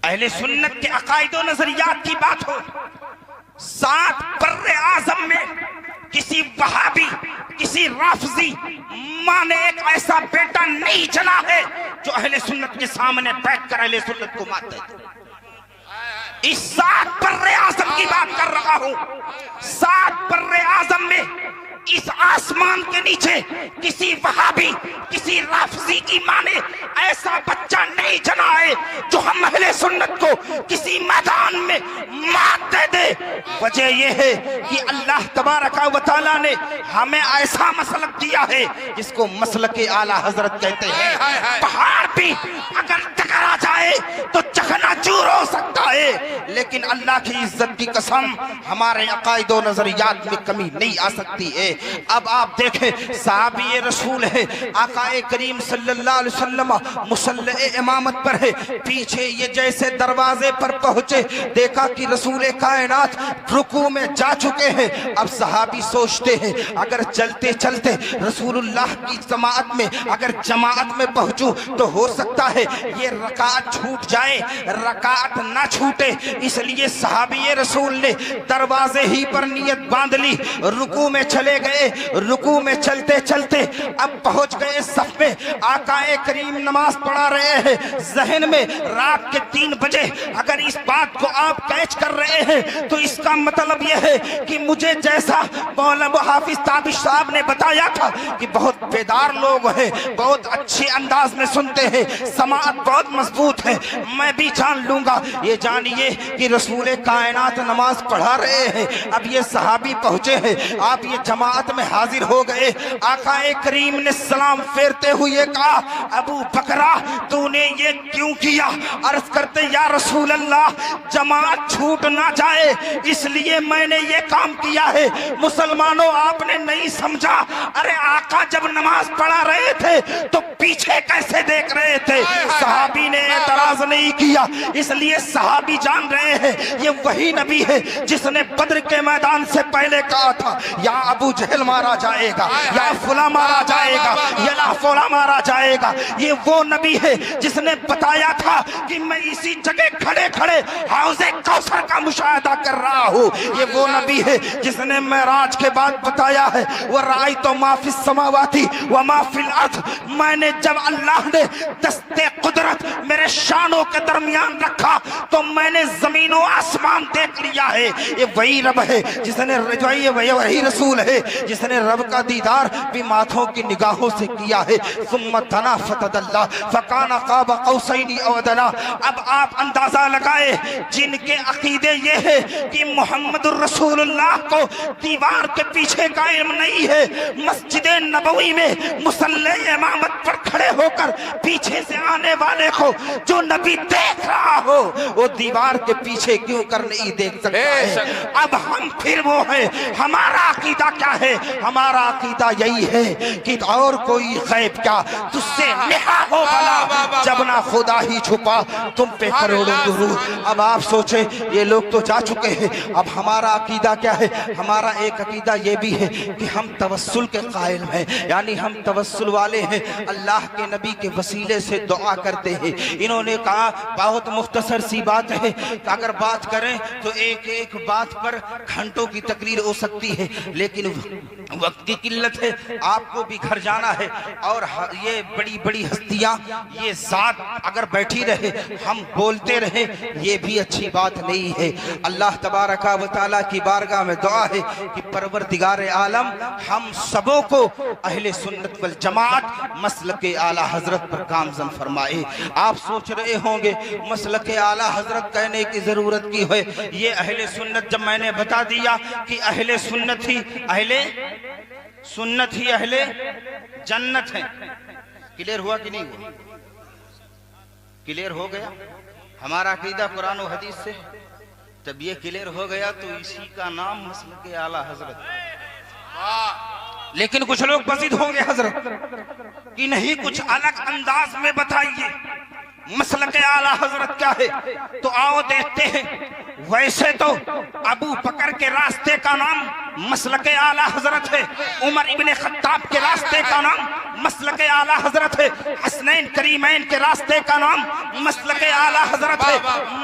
अहले सुन्नत के अकायदो नजरियात की बात हो, 7 बर्रे आजम में किसी वहाबी, किसी राफजी माँ ने एक ऐसा बेटा नहीं जना है जो अहले सुन्नत के सामने बैठकर अहले सुन्नत को मारते थे। इस 7 बर्रे आजम की बात कर रहा हूं। 7 बर्रे आजम में इस आसमान के नीचे किसी वहाबी, किसी राफजी की माँ ने ऐसा बच्चा नहीं जना है जो हम अहले सुन्नत को किसी मैदान में मात दे दे। वजह यह है कि अल्लाह तबारक व तआला ने हमें ऐसा मसलक दिया है जिसको मसलक आला हजरत कहते हैं। पहाड़ भी अगर टकरा जाए तो चकनाचूर हो सकता है, लेकिन अल्लाह की इज्जत की कसम हमारे अकायदो नजरियात में कमी नहीं आ सकती है। अब आप देखें, साहबी रसूल है, आकाए करीम सल्लल्लाहु अलैहि वसल्लम मुसल्ले इमामत पर है, पीछे ये जैसे दरवाजे पर पहुंचे देखा कि रसूल कायनात रुकू में जा चुके हैं। अब सहाबी सोचते हैं अगर चलते चलते रसूलुल्लाह की जमात में पहुंचूं तो हो सकता है ये रकात छूट जाए, रकात ना छूटे, इसलिए सहाबी रसूल ने दरवाजे ही पर नियत बांध ली, रुकू में चले गए। रुकू में चलते चलते अब पहुंच गए सफ में, आकाए करीम नमाज पढ़ा रहे हैं। जहन में रात के 3 बजे अगर इस बात को आप कैच कर रहे हैं तो इसका मतलब यह है कि मुझे जैसा मौलाना हाफिज ताबिश साहब ने बताया था कि बहुत बेदार लोग हैं, बहुत अच्छे अंदाज में सुनते हैं, समाअत बहुत मजबूत है, मैं भी जान लूंगा। ये जानिए कि रसूल कायनात नमाज पढ़ा रहे हैं। अब ये सहाबी पहुंचे हैं, आप ये जमात में हाजिर हो गए। आकाए करीम ने सलाम फेरते हुए कहा, अबू बकरा तूने ये क्यों किया? अर्ज करते, या रसूल अल्लाह जमात छूट ना जाए इसलिए मैंने ये काम किया है। मुसलमानों आपने नहीं समझा, अरे आका जब नमाज पढ़ा रहे थे तो पीछे कैसे देख रहे थे? सहाबी ने एतराज नहीं किया, इसलिए सहाबी जान रहे हैं ये वही नबी है जिसने बद्र के मैदान से पहले कहा था या अबू जहल मारा जाएगा, या फुला मारा जाएगा, या फुला मारा जाएगा। ये वो नबी है जिसने बताया था कि मैं इसी जगह खड़े खड़े हौज़े कौसर का मुशाहिदा कर रहा हूँ। ये वो नबी है जिसने मेराज के बाद बताया है, वह राई तो माफिस समावाती व माफिल अर्थ, मैंने जब अल्लाह ने दस्ते कुदरत मेरे शानों के दरमियान रखा तो मैंने जमीनों आसमान देख लिया है। ये वही रब है जिसने वही रसूल है जिसने रब का दीदार भी माथों की निगाहों से किया है। सुम्मा तना फतदल्ला फकाना क़ाब क़ौसैनी औ अदना। अब आप अंदाजा लगाए जिनके अकीदे ये है कि मोहम्मदुर रसूलुल्लाह को दीवार के पीछे कायम नहीं है, मस्जिद नबवी में मुसल्ले इमामत पर खड़े होकर पीछे से आने वाले को जो नबी देख रहा हो वो दीवार के पीछे क्यों कर नहीं देख सकता है? अब हम फिर वो है, हमारा अकीदा क्या है? हमारा अकीदा यही है कि और कोई गैब क्या, तुझसे नेहा हो भला जब ना खुदा ही छुपा तुम पे करोड़ों दुरूद। अब आप सोचे ये लोग तो जा चुके हैं, अब हमारा अकीदा क्या है? हमारा एक अकीदा ये भी है कि हम तवस्सुल के कायल हैं, यानी हम तवस्सुल वाले हैं, अल्लाह के नबी के वसीले से दुआ करते हैं। इन्होंने कहा बहुत मुख्तसर सी बात है, अगर बात करें तो एक एक बात पर घंटों की तकरीर हो सकती है, लेकिन वक्त की किल्लत है, आपको भी घर जाना है और ये बड़ी बड़ी हस्तियां, ये जात अगर बैठी रहे हम बोलते रहे ये भी अच्छी बात नहीं है। अल्लाह तबारका व तआला की बारगाह में दुआ है कि परवरदिगार आलम हम सबों को अहले सुन्नत वल जमात मसलक आला हजरत पर गामजन फरमाए। आप सोच रहे होंगे मसलक आला हजरत कहने की जरूरत की है, ये अहले सुन्नत जब मैंने बता दिया कि अहले सुन्नत ही अहले जन्नत है। क्लियर हुआ कि नहीं हुआ? क्लियर हो गया? हमारा अकीदा कुरान और हदीस से जब ये क्लियर हो गया तो इसी का नाम मसलक आला हजरत। लेकिन कुछ लोग बज़िद होंगे हजरत कि नहीं कुछ अलग अंदाज में बताइए मसलक आला हजरत क्या है, तो आओ देखते हैं। वैसे तो अबू बकर के रास्ते का नाम मसलक आला हजरत है। उमर इब्ने खत्ताब के रास्ते का नाम मसलक आला हजरत है। हसनैन करीमैन के रास्ते का नाम मसलक आला हजरत है।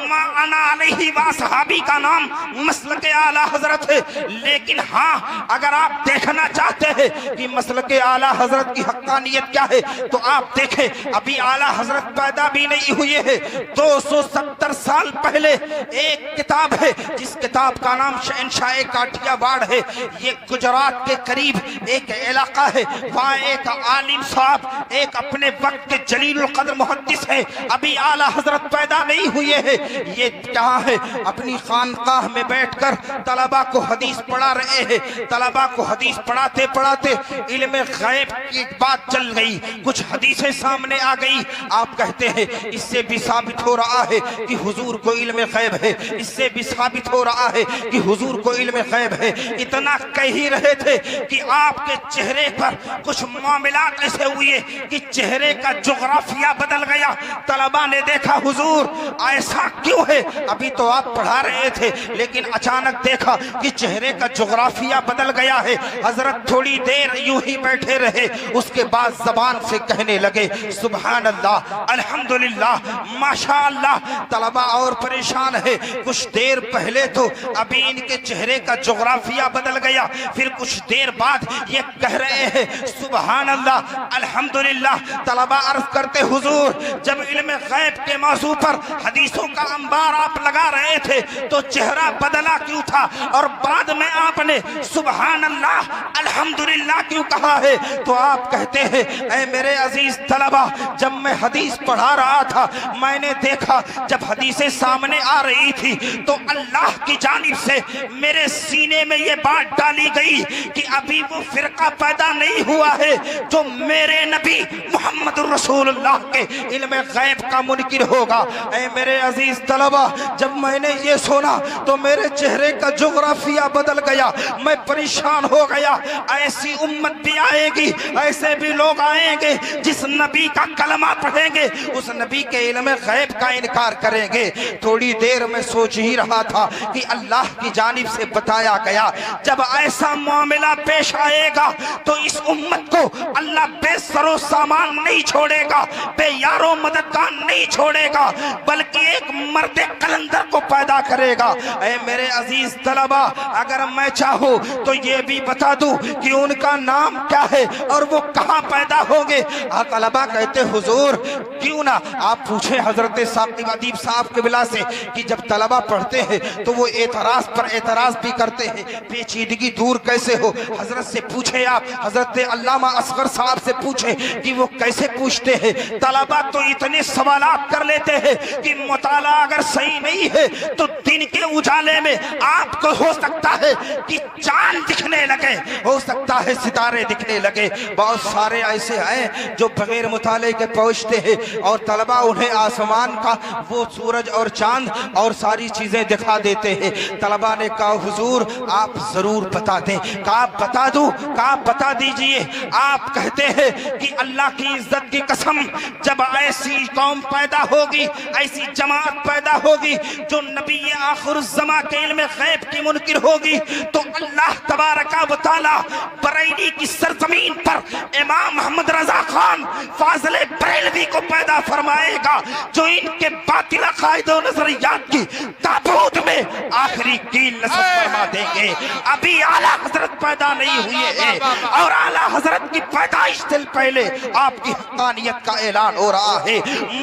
माना अलैहि व सहाबी का नाम मसलक आला हजरत है। लेकिन हाँ, अगर आप देखना चाहते हैं कि मसलक आला हजरत की हक्कानियत क्या है, तो आप देखें, अभी आला हजरत पैदा भी नहीं हुए हैं। 270 साल पहले एक किताब है, जिस किताब का नाम शहंशाह काठियावाड़ है। ये गुजरात के करीब एक इलाका है। वहाँ एक आलिम साहब, एक अपने वक्त के जलीलुल कद्र मुहद्दिस है, अभी आला हजरत पैदा नहीं हुए हैं। ये क्या है, अपनी खानकाह में बैठकर तलबा को हदीस पढ़ा रहे हैं। तलबा को हदीस पढ़ाते पढ़ाते इल्म गैब की बात चल गई, कुछ हदीसें सामने आ गई। आप कहते हैं इससे भी साबित हो रहा है कि हुजूर को इल्म गैब है, इससे भी साबित हो रहा है कि हुजूर को इल्म गैब है। इतना कह ही रहे थे कि आपके चेहरे पर कुछ मामलात ऐसे हुए कि चेहरे का जोग्राफिया बदल गया। तलबा ने देखा, हुजूर ऐसा क्यों है? अभी तो आप पढ़ा रहे थे, लेकिन अचानक देखा कि चेहरे का जोग्राफिया बदल गया है। हजरत थोड़ी देर यूं ही बैठे रहे, उसके बाद जबान से कहने लगे, सुभान अल्लाह, अल्हम्दुलिल्लाह, माशाअल्लाह। तलबा और परेशान है। कुछ देर पहले तो अभी इनके चेहरे का जोग्राफिया बदल गया, फिर कुछ देर बाद ये कह रहे हैं सुभान अल्लाह, अल्हम्दुलिल्लाह। तलबा अर्ज करते, हुजूर जब इल्म गैब के मौजू पर हदीसों का अंबार आप लगा रहे थे तो चेहरा बदला क्यों था, और बाद में आपने सुभान अल्लाह, अल्हम्दुलिल्लाह क्यों कहा है? तो आप कहते हैं, ऐ मेरे अजीज तलबा, जब मैं हदीस पढ़ा रहा था, मैंने देखा जब हदीसें सामने आ रही थी तो अल्लाह की जानिब से मेरे सीने में ये बात डाली गई कि अभी वो फिरका पैदा नहीं हुआ है जो मेरे नबी मोहम्मद रसूलुल्लाह के इल्म गैब का मुनकिर होगा। ऐ मेरे अजीज तलबा, जब मैंने ये सुना तो मेरे चेहरे का जोग्राफिया बदल गया, मैं परेशान हो गया। ऐसी उम्मत भी आएगी, ऐसे भी लोग आएंगे जिस नबी का कलमा पढ़ेंगे उस नबी के इल्म गैब का इनकार करेंगे। थोड़ी देर में सोच ही रहा था कि अल्लाह की जानिब से बताया गया, जब ऐसा मामला पेश आएगा तो इस उम्मत को अल्लाह बेसरो सामान नहीं छोड़ेगा, बेयारो मददगार नहीं छोड़ेगा, बल्कि एक मर्द कलंदर को पैदा करेगा। ऐ मेरे अजीज तलबा, अगर मैं चाहूँ तो ये भी बता दूं कि उनका नाम क्या है और वो कहाँ पैदा होंगे। तलबा कहते, हुजूर क्यों ना आप पूछे हजरत साकिब अदीब साहब के बिला से कि जब तलबा पढ़ते हैं तो वो एतराज पर एतराज भी करते हैं, पेचीदगी दूर कैसे हो। हजरत से पूछे, आप हजरत अल्लामा असगर साहब से पूछे कि वो कैसे पूछते हैं। तलबा तो इतने सवालात कर लेते हैं कि मुताला अगर सही नहीं है तो दिन के उजाले में आपको हो सकता है कि चांद दिखने लगे, हो सकता है सितारे दिखने लगे। बहुत सारे ऐसे हैं जो बगैर मुताले के पहुंचते हैं और तलबा उन्हें आसमान का वो सूरज और चांद और सारी चीजें दिखा देते हैं। तलबा ने कहा, हुजूर आप जरूर बता दें। कहा बता दूं? कहा बता दीजिए। आप कहते हैं कि अल्लाह की इज्जत की कसम, जब ऐसी कौम पैदा होगी, ऐसी जमात पैदा होगी जो नबी आखिरुज़्ज़मा के इल्म गैब की मुनकिर होगी, तो अल्लाह तबारक व तआला बरेली की सरजमीन पर इमाम मोहम्मद रजा खान फाज़िल बरेलवी को पैदा फरमाएगा, जो इनके बातिल अक़ाइद और नजरियात की ताबूत में आखिरी कील नस्ब फरमा देंगे। अभी आला हजरत पैदा नहीं हुए हैं और आला हजरत की पैदाइश से पहले आपकी हक़ानियत का ऐलान हो रहा है।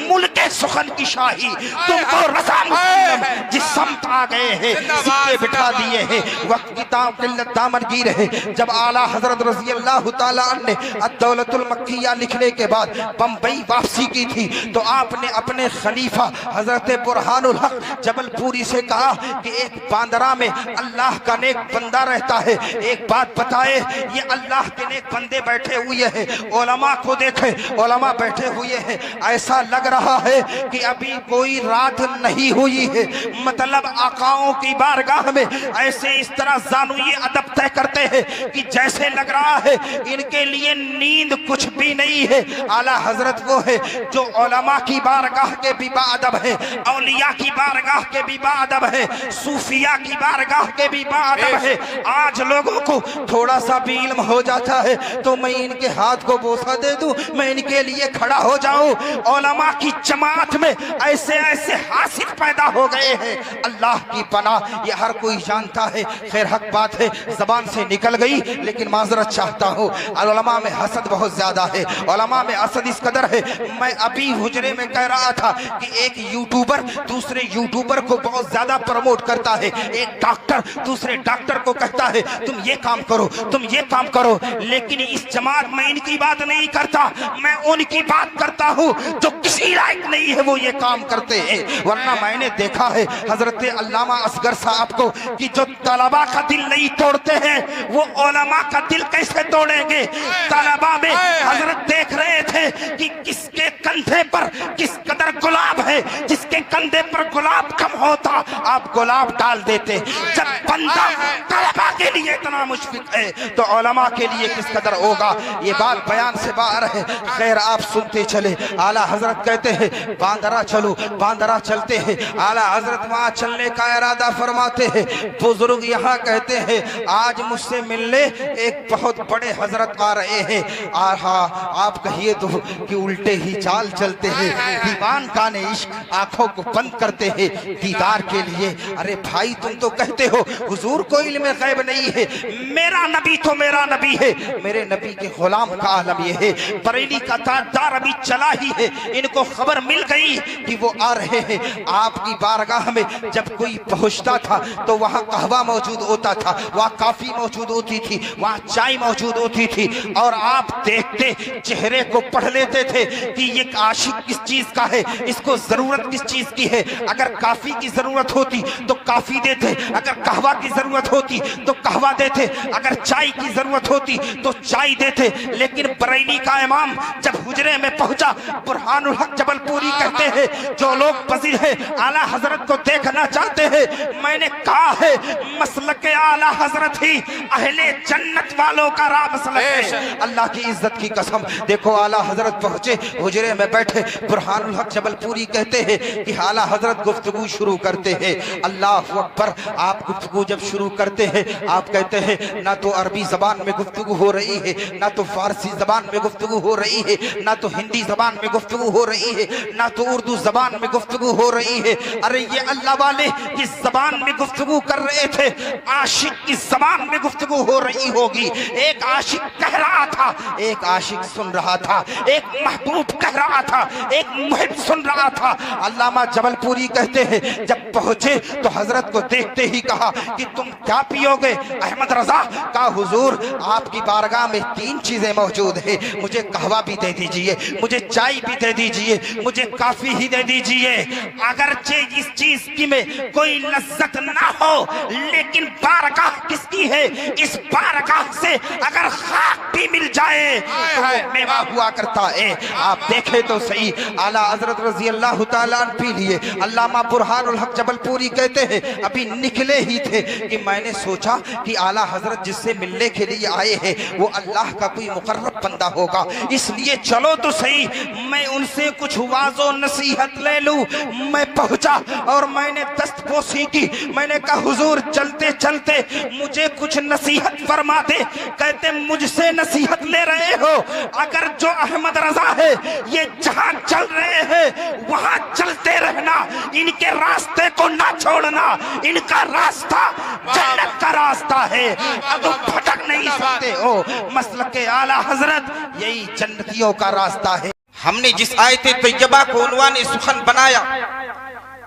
मुल्के सुखन की शाही तुमको रसा मुस्लिम जिस समत आ गए हैं, सिक्के बिठा दिए हैं, वक्त की किल्लत दामनगीर है। जब आला हजरत रज़ी अल्लाह तआला अन्हु ने अद-दौलतुल मक्किया लिखने के बाद बम्बई वापसी की थी तो आपने अपने खलीफा हजरत बुरहानुल हक जबलपुरी से कहा कि एक बांदरा में अल्लाह का नेक बंदा रहता है, एक बात बताए, ये अल्लाह के नेक बंदे बैठे हुए हैं, उलमा को देखे, उलमा बैठे हुए हैं, ऐसा लग रहा है कि अभी कोई रात नहीं हुई है। मतलब आकाओं की बारगाह में ऐसे इस तरह जानू ये अदब तय करते हैं कि जैसे लग रहा है इनके लिए नींद कुछ भी नहीं है। आला हजरत वो है जो उलमा की बारगाह के भी बाअदब है, औलिया की बारगाह के भी बाअदब है, सूफिया की बारगाह के भी बाअदब है। आज लोगों को थोड़ा सा भी इल्म हो जाता है तो मैं इनके हाथ को बोसा दे दूं, मैं इनके लिए खड़ा हो जाऊं। उलमा की जमात में ऐसे ऐसे हासिल पैदा हो गए हैं, अल्लाह की पनाह, ये हर कोई जानता है। खैर हक बात है, जबान से निकल गई लेकिन माजरत चाहता हूँ। उलमा में हसद बहुत ज्यादा है, उलमा में हसद इस कदर है। मैं अभी हुजरे में कह रहा था कि एक यूट्यूबर दूसरे यूट्यूबर को बहुत ज्यादा प्रमोट करता है, एक डॉक्टर दूसरे डॉक्टर को कहता है तुम ये काम करो, तुम ये काम करो। लेकिन इस जमात में इनकी बात नहीं करता, मैं उनकी बात करता हूँ जो किसी लायक नहीं है वो ये काम करते हैं। वरना मैंने देखा है हजरत अल्लामा असगर साहब को कि जो तलबा का दिल नहीं तोड़ते हैं वो उलमा का दिल कैसे तोड़ेंगे। तलबा में हजरत देख रहे थे कि किसके कंधे पर किस कदर गुलाब है, जिसके कंधे पर गुलाब कम होता आप गुलाब डाल देते। जब बंदा तलबा के लिए इतना मुश्किल है तो उलमा के लिए किस कदर होगा। ये बात बयान से बाहर है। खैर आप सुनते चले। आला हजरत कहते हैं बांदरा चलो, बांदरा चलते हैं। आला हजरत वहां चलने का इरादा फरमाते हैं। बुजुर्ग यहाँ कहते हैं आज मुझसे मिलने एक बहुत बड़े हजरत आ रहे हैं। आप कहिए तो कि उल्टे ही चाल चलते हैं, दीवान काने इश्क आंखों को बंद करते हैं दीदार के लिए। अरे भाई तुम तो कहते हो हुजूर को इल्म गैब नहीं है, मेरा नबी तो मेरा नबी है, मेरे नबी के गुलाम का आलम ये है। बरेली का ताजदार अभी चला ही है, इनको खबर मिल गई कि वो आ रहे हैं। आपकी बारगाह में जब कोई पहुंचता था तो वहाँ कहवा मौजूद होता था, वहाँ काफी मौजूद होती थी, वहाँ चाय मौजूद होती थी और आप देखते चेहरे को पढ़ लेते थे कि ये आशिक किस चीज का है, इसको जरूरत किस चीज की है। अगर काफी की जरूरत होती तो काफी देते, अगर कहवा की जरूरत होती तो कहवा देते, अगर चाय की जरूरत होती तो चाय देते। लेकिन बरेली का इमाम जब हुजरे में पहुंचा, बुरहानुल हक जबलपुरी कहते हैं जो लोग पसीर है आला हजरत को देखना चाहते हैं, मैंने कहा है मसलक आला हजरत ही अहले जन्नत वालों का राह मसलक है। अल्लाह की इज्जत की कसम देखो आला हजरत पहुंचे, हुजरे में बैठे। बुरहानुल हक जबलपुरी कहते हैं कि आला हजरत गुफ्तगू शुरू करते हैं। अल्लाह अकबर। आप गुफ्तगू जब शुरू करते हैं आप कहते हैं ना तो अरबी जबान में गुफ्तगू हो रही है, ना तो फारसी जबान में गुफ्तगू हो रही है, ना तो हिंदी जबान में गुफ्तगू हो रही है, ना तो उर्दू जबान में गुफ्तगू हो रही है। अरे ये अल्लाह वाले किस जबान में गुफ्तगू कर रहे थे, आशिक की जबान में गुफ्तगू हो रही होगी। एक आशिक कह रहा था, एक आशिक सुन रहा था, एक महबूब कह रहा था, एक मुहिब सुन रहा था। अल्लामा जबलपुरी कहते हैं जब पहुंचे तो हजरत को देखते ही कहा कि तुम क्या पियोगे। अहमद रजा का हुजूर आपकी बारगाह में 3 चीजें मौजूद है, मुझे कहवा भी दे दीजिए, मुझे चाय भी दे दीजिए, मुझे काफी ही दे दीजिए। अगरचे इस चीज की में कोई लज्जत ना हो लेकिन बारगाह किसकी है, इस बारगाह से अगर खाक भी मिल जाए तो वो मेवा हुआ करता है। आप देखे तो सही। आला हजरत रजी अल्लाह तआला अन्हु पी लिए। अल्लामा बुरहानुल हक जबलपुरी कहते हैं अभी निकले ही थे कि मैंने सोचा कि आला हजरत जिससे मिलने के लिए आए हैं वो अल्लाह का कोई मुकर्रब बंदा होगा, इसलिए चलो तो सही मैं उनसे कुछ वाजो नसीहत ले लूं। मैं पहुंचा और मैंने दस्तपोशी की। मैंने कहा हुजूर चलते चलते मुझे कुछ नसीहत फरमा दे। कहते मुझसे नसीहत ले रहे हो, अगर जो अहमद रजा है ये जहां चल रहे हैं वहां चलते रहना, इनके रास्ते को ना छोड़ना, इनका रास्ता जन्नत का रास्ता है, अब भटक नहीं सकते हो। मसलक आला हजरत यही जन्नतियों का रास्ता है। हमने जिस आयत तैयबा को उन्वाने सुखन बनाया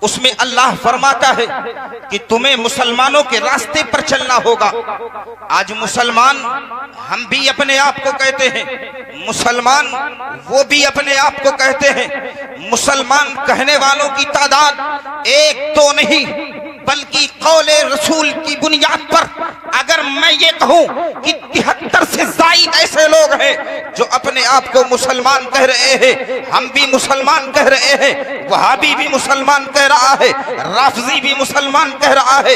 उसमें अल्लाह फरमाता है कि तुम्हें मुसलमानों के रास्ते पर चलना होगा। आज मुसलमान हम भी अपने आप को कहते हैं, मुसलमान वो भी अपने आप को कहते हैं। मुसलमान कहने वालों की तादाद एक तो नहीं बल्कि कौले रसूल की बुनियाद पर अगर मैं ये कहूं कि 73 से जायद ऐसे लोग हैं जो अपने आप को मुसलमान कह रहे हैं, हम भी मुसलमान कह रहे हैं, वहाबी भी मुसलमान कह रहा है, राफजी भी मुसलमान कह रहा है,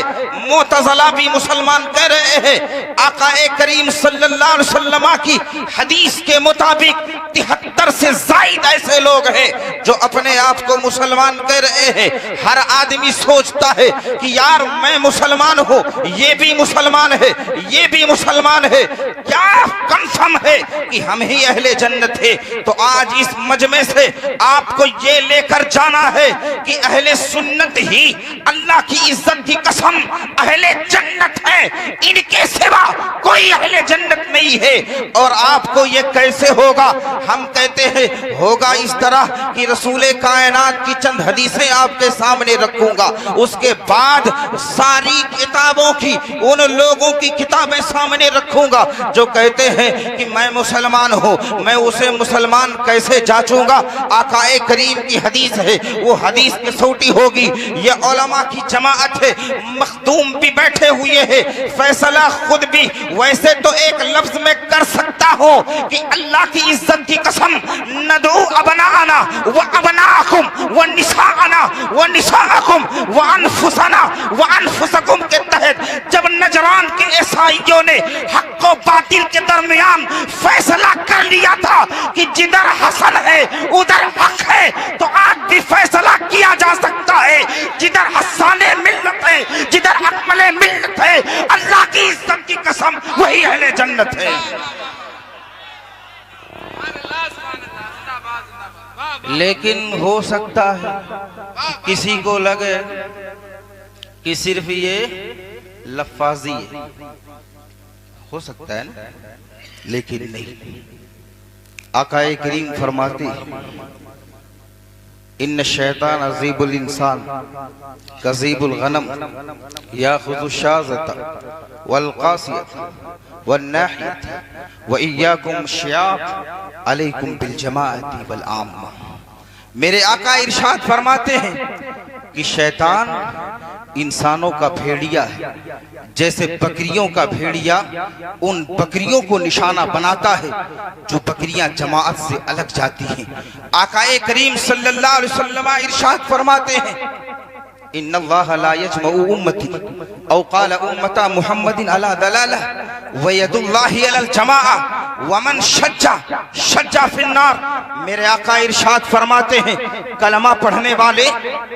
मुतज़िला भी मुसलमान कह रहे हैं। आकाए करीम सल्लल्लाहु अलैहि वसल्लम की हदीस के मुताबिक 73 से जायद ऐसे लोग हैं जो अपने आप को मुसलमान कह रहे हैं। हर आदमी सोचता है कि यार मैं मुसलमान हूँ, ये भी मुसलमान है, ये भी मुसलमान है, क्या कंफर्म है कि हम ही अहले जन्नत है। तो आज इस मजमे से आपको ये लेकर जाना है कि अहले सुन्नत ही अल्लाह की इज्जत की कसम अहले जन्नत है, इनके सिवा कोई अहले जन्नत नहीं है। और आपको ये कैसे होगा? हम कहते हैं होगा इस तरह कि रसूले कायनात की चंद हदीसें आपके सामने रखूंगा, उसके बाद सारी किताबों की उन लोगों की किताबें सामने रखूंगा जो कहते हैं कि मैं मुसलमान हूँ। मैं उसे मुसलमान कैसे जांचूंगा? आकाए करीम की हदीस है, वो हदीस कसौटी होगी। ये उलमा की जमाअत है, मखदूम भी बैठे हुए हैं, फैसला खुद भी वैसे तो एक लफ्ज में कर सकता हो कि अल्लाह की इज्जत की कसम नदू अबनाना व अबनाकुम व निसाअना व निसाअकुम व अनफुसना व अनफुसकुम के तहत जब नजरान के ईसाइयों ने हक और बातिल के दरमियान फैसला कर लिया था कि जिधर हसन है उधर हक है, तो आज भी फैसला किया जा सकता है जिधर हसाने मिल्लत है, जिधर अकमले मिल्लत है, अल्लाह की इज्जत की कसम वही अहले जन्नत है। लेकिन हो सकता है किसी को लगे कि सिर्फ ये लफ्ज़ी है, हो सकता है ना, लेकिन नहीं। आकाए करीम फरमाते हैं इन्न शैतान अज़ीबुल इंसान कज़ीबुल गनम याख़ुज़ु शाज़ता वल क़ासियता वन नाहियता व इय्याकुम शियाब अलैकुम बिल जमाअति वल आम्मा। मेरे आका इरशाद फरमाते हैं कि शैतान इंसानों का भेड़िया है, जैसे बकरियों का भेड़िया उन बकरियों को निशाना बनाता है जो बकरियां जमाअत से अलग जाती हैं। आकाए करीम सल्लल्लाहु अलैहि वसल्लम इरशाद फरमाते हैं इन्नल्लाह ला यजमउ उम्मती औ क़ाल उम्मता मुहम्मदिन अला दलाला व यदुल्लाहि अलल जमाआ व मन शज्जा फिन्नार। मेरे आका इरशाद फरमाते हैं कलमा पढ़ने वाले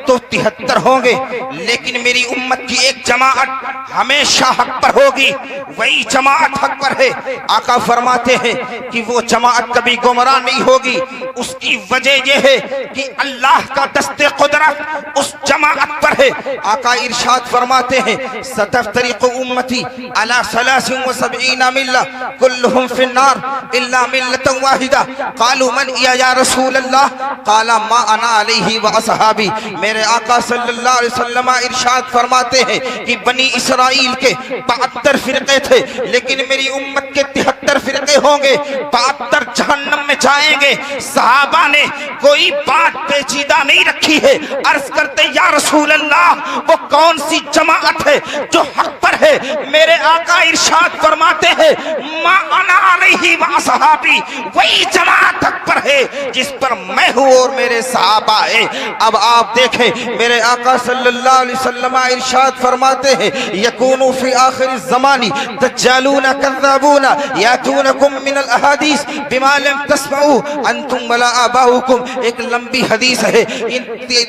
तो 73 होंगे, लेकिन मेरी उम्मत की एक जमाअत हमेशा हक पर होगी, वही जमाअत हक पर है। आका फरमाते हैं कि वो जमाअत कभी गुमराह नहीं होगी। उसकी वजह यह है कि अल्लाह का दस्ते कुदरत उस जमाअत पर है। आका इरशाद फरमाते हैं सतफ्तरिकु उम्मती अला 73 मिल्ला कुल्लुहुम फिन्नार इल्ला मिल्लतन वाहिदा क़ालू मन या रसूल अल्लाह क़ाला मा अना अलैहि व असहाबी। मेरे आका सल्लल्लाहु अलैहि वसल्लम इरशाद फरमाते हैं कि बनी इसराइल के 72 फिरके थे, लेकिन मेरी उम्मत के 73 फिरके होंगे, 72 जहन्नम में जाएंगे। सहाबा ने कोई बात पेचीदा नहीं रखी है, अर्ज करते या रसूल अल्लाह वो कौन सी जमाअत है जो हक पर है? मेरे आका इरशाद फरमाते हैं मा अना अलैहि व असहाबी, वही जमाअत हक पर है जिस पर मैं हूँ और मेरे सहाबा है। अब आप देखें मेरे आका सल्लल्लाहु अलैहि वसल्लम इरशाद फरमाते हैं यकूनु फी आखिर ज़मानी दज्जालूना कज़्ज़ाबूना यातूनकुम मिनल अहादीस बिमा लम तस्मऊ अंतुम वला आबाउकुम। एक लंबी हदीस है, इन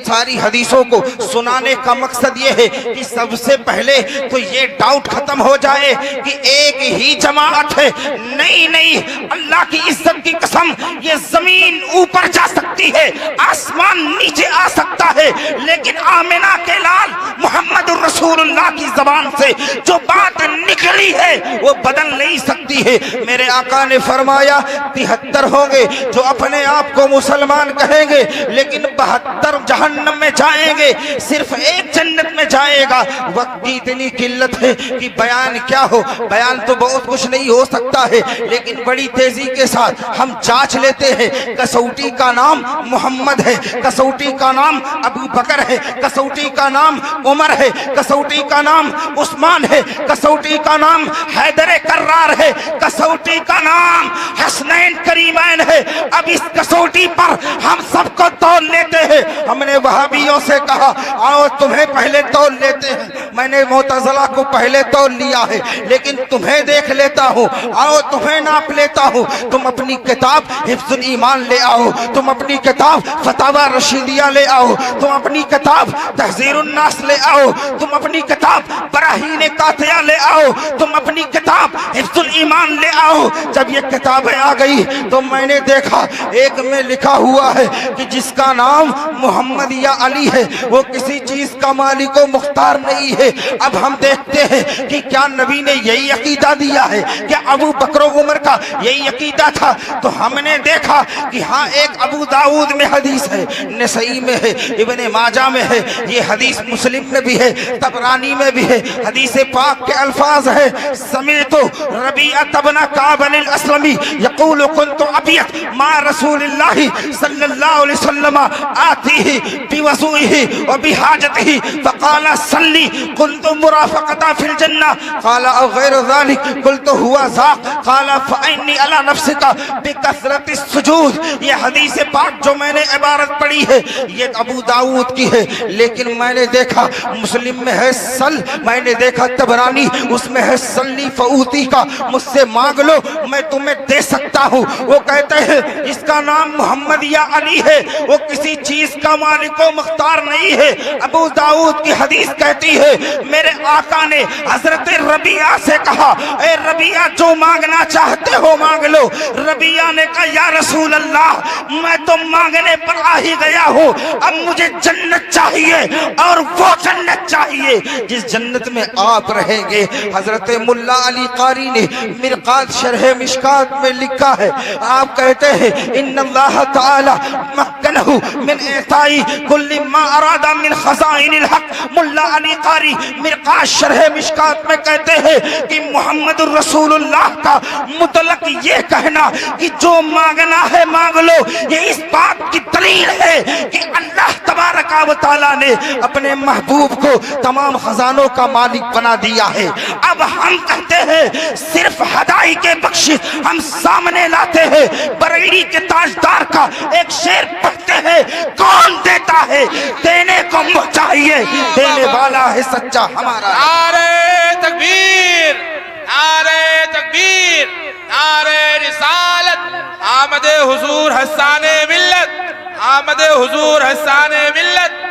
सारी हदीसों को सुनाने का मकसद ये है कि सबसे पहले तो ये डाउट खत्म हो जाए कि एक ही जमाअत है। नहीं नहीं, अल्लाह की इज्जत की कसम ये जमीन ऊपर जा सकती है, आसमान नीचे आ सकता है, लेकिन आमिना के लाल मोहम्मद रसूलुल्लाह की जबान से जो बात निकली है वो बदल नहीं सकती है। मेरे आका ने फरमाया 73 होंगे जो अपने आप को मुसलमान कहेंगे, लेकिन 72 जहन्नम में जाएंगे, सिर्फ एक जन्नत में जाएगा। वक्त की इतनी किल्लत है कि बयान क्या हो, बयान तो बहुत कुछ नहीं हो सकता है, लेकिन बड़ी तेजी के साथ हम जांच लेते हैं। कसौटी का नाम मोहम्मद है, कसौटी का नाम अबू बकर है, कसौटी का नाम उमर है, कसौटी का नाम उस्मान है, कसौटी का नाम हैदर कर्रार है, कसौटी का नाम हसनैन करीमैन है। अब इस कसौटी पर हम सबको तौल लेते हैं। हमने वहाबियों से कहा आओ तुम्हें पहले तौल लेते हैं, मैंने मुतज़िला को पहले तौल लिया है, लेकिन तुम्हें देख लेता हूँ, आओ तुम्हें नाप लेता हूँ। तुम अपनी किताब हिफ्ज़ुल ईमान ले आओ, तुम अपनी किताब फतावा रशीदिया ले आओ, तुम अपनी किताब तहज़ीरुन नास ले आओ, तुम अपनी किताब बराहीन कातिया ले आओ, तुम अपनी किताब हिफ्ज़ुल ईमान ले आओ। जब ये किताबें आ गई तो मैंने देखा एक में लिखा हुआ है कि जिसका नाम मोहम्मद या अली है वो किसी चीज का मालिक व मुख्तार नहीं है। अब हम देखते हैं कि क्या नबी ने यही अकीदा दिया है, क्या अबू बकर उमर का यही अकीदा था? तो हमने देखा कि हाँ, एक अबू दाऊद में हदीस है, नसई में है, इब्ने माजा में है, ये हदीस मुस्लिम में भी है, तबरानी में भी है। हदीस पाक के अल्फाज है, समीअतु रबीअत इब्न काब अल-अस्लमी यक़ूलु कुन्तु अबियत मा रसूलिल्लाहि सल्लल्लाहु अलैहि वसल्लम आतीहि बिवज़ूइहि व बिहाजतिहि फ़क़ाल सल्ली कुन्तु मुराफ़क़ता फिल जन्नह क़ाल औ गैर ज़ालिक क़ुल्तु हुवा ज़ाक क़ाल फ़इन्नी अला नफ़्सिका बिकसरति सुजूद। ये हदीस पाक जो मैंने इबारत पढ़ी है ये अबू दाऊद की है, लेकिन मैंने देखा मुस्लिम में है सल, मैंने देखा तबरानी उसमें है सल्ली फ़ऊती का, मुझसे मांग लो मैं तुम्हें दे सकता हूँ। वो कहते हैं इसका नाम मोहम्मद या अली है, वो किसी चीज का मालिक व मुख्तार नहीं है। अबू दाऊद की हदीस कहती है मेरे आका ने हजरत रबिया से कहा, ए रबिया जो मांगना चाहते हो मांग लो। रबिया ने कहा या रसूल अल्लाह मैं तो मांगने पर आ ही गया हूँ, अब मुझे जन्नत चाहिए और वो जन्नत चाहिए जिस जन्नत में आप रहेंगे। हजरत मुल्ला अली कारी ने मिरकात शरह मिशकात में लिखा है, आप कहते हैं इन्नल्लाह ताला मक्कनहु मिन इताई कुल्ली मा अरादा मिन खज़ाइनिल हक। मुल्ला अली कारी मिरकात शरह मिशकात में कहते हैं कि मोहम्मदुर रसूलुल्लाह का मुतलक ये कहना कि जो मांगना है मांग लो, ये इस बात की दलील है कि अल्लाह तबारक व तआला ने अपने महबूब को तमाम खजानों का मालिक बना दिया है। अब हम कहते हैं सिर्फ हदाई के बख्शिश हम सामने लाते हैं, बरेली के ताजदार का एक शेर पढ़ते हैं, कौन देता है देने को मुझ चाहिए, देने वाला है सच्चा हमारा। नारे तकबीर, नारे तकबीर, नारे रिसालत, आमदे हुजूर हसाने मिल्लत, आमदे हुजूर हसाने मिल्लत।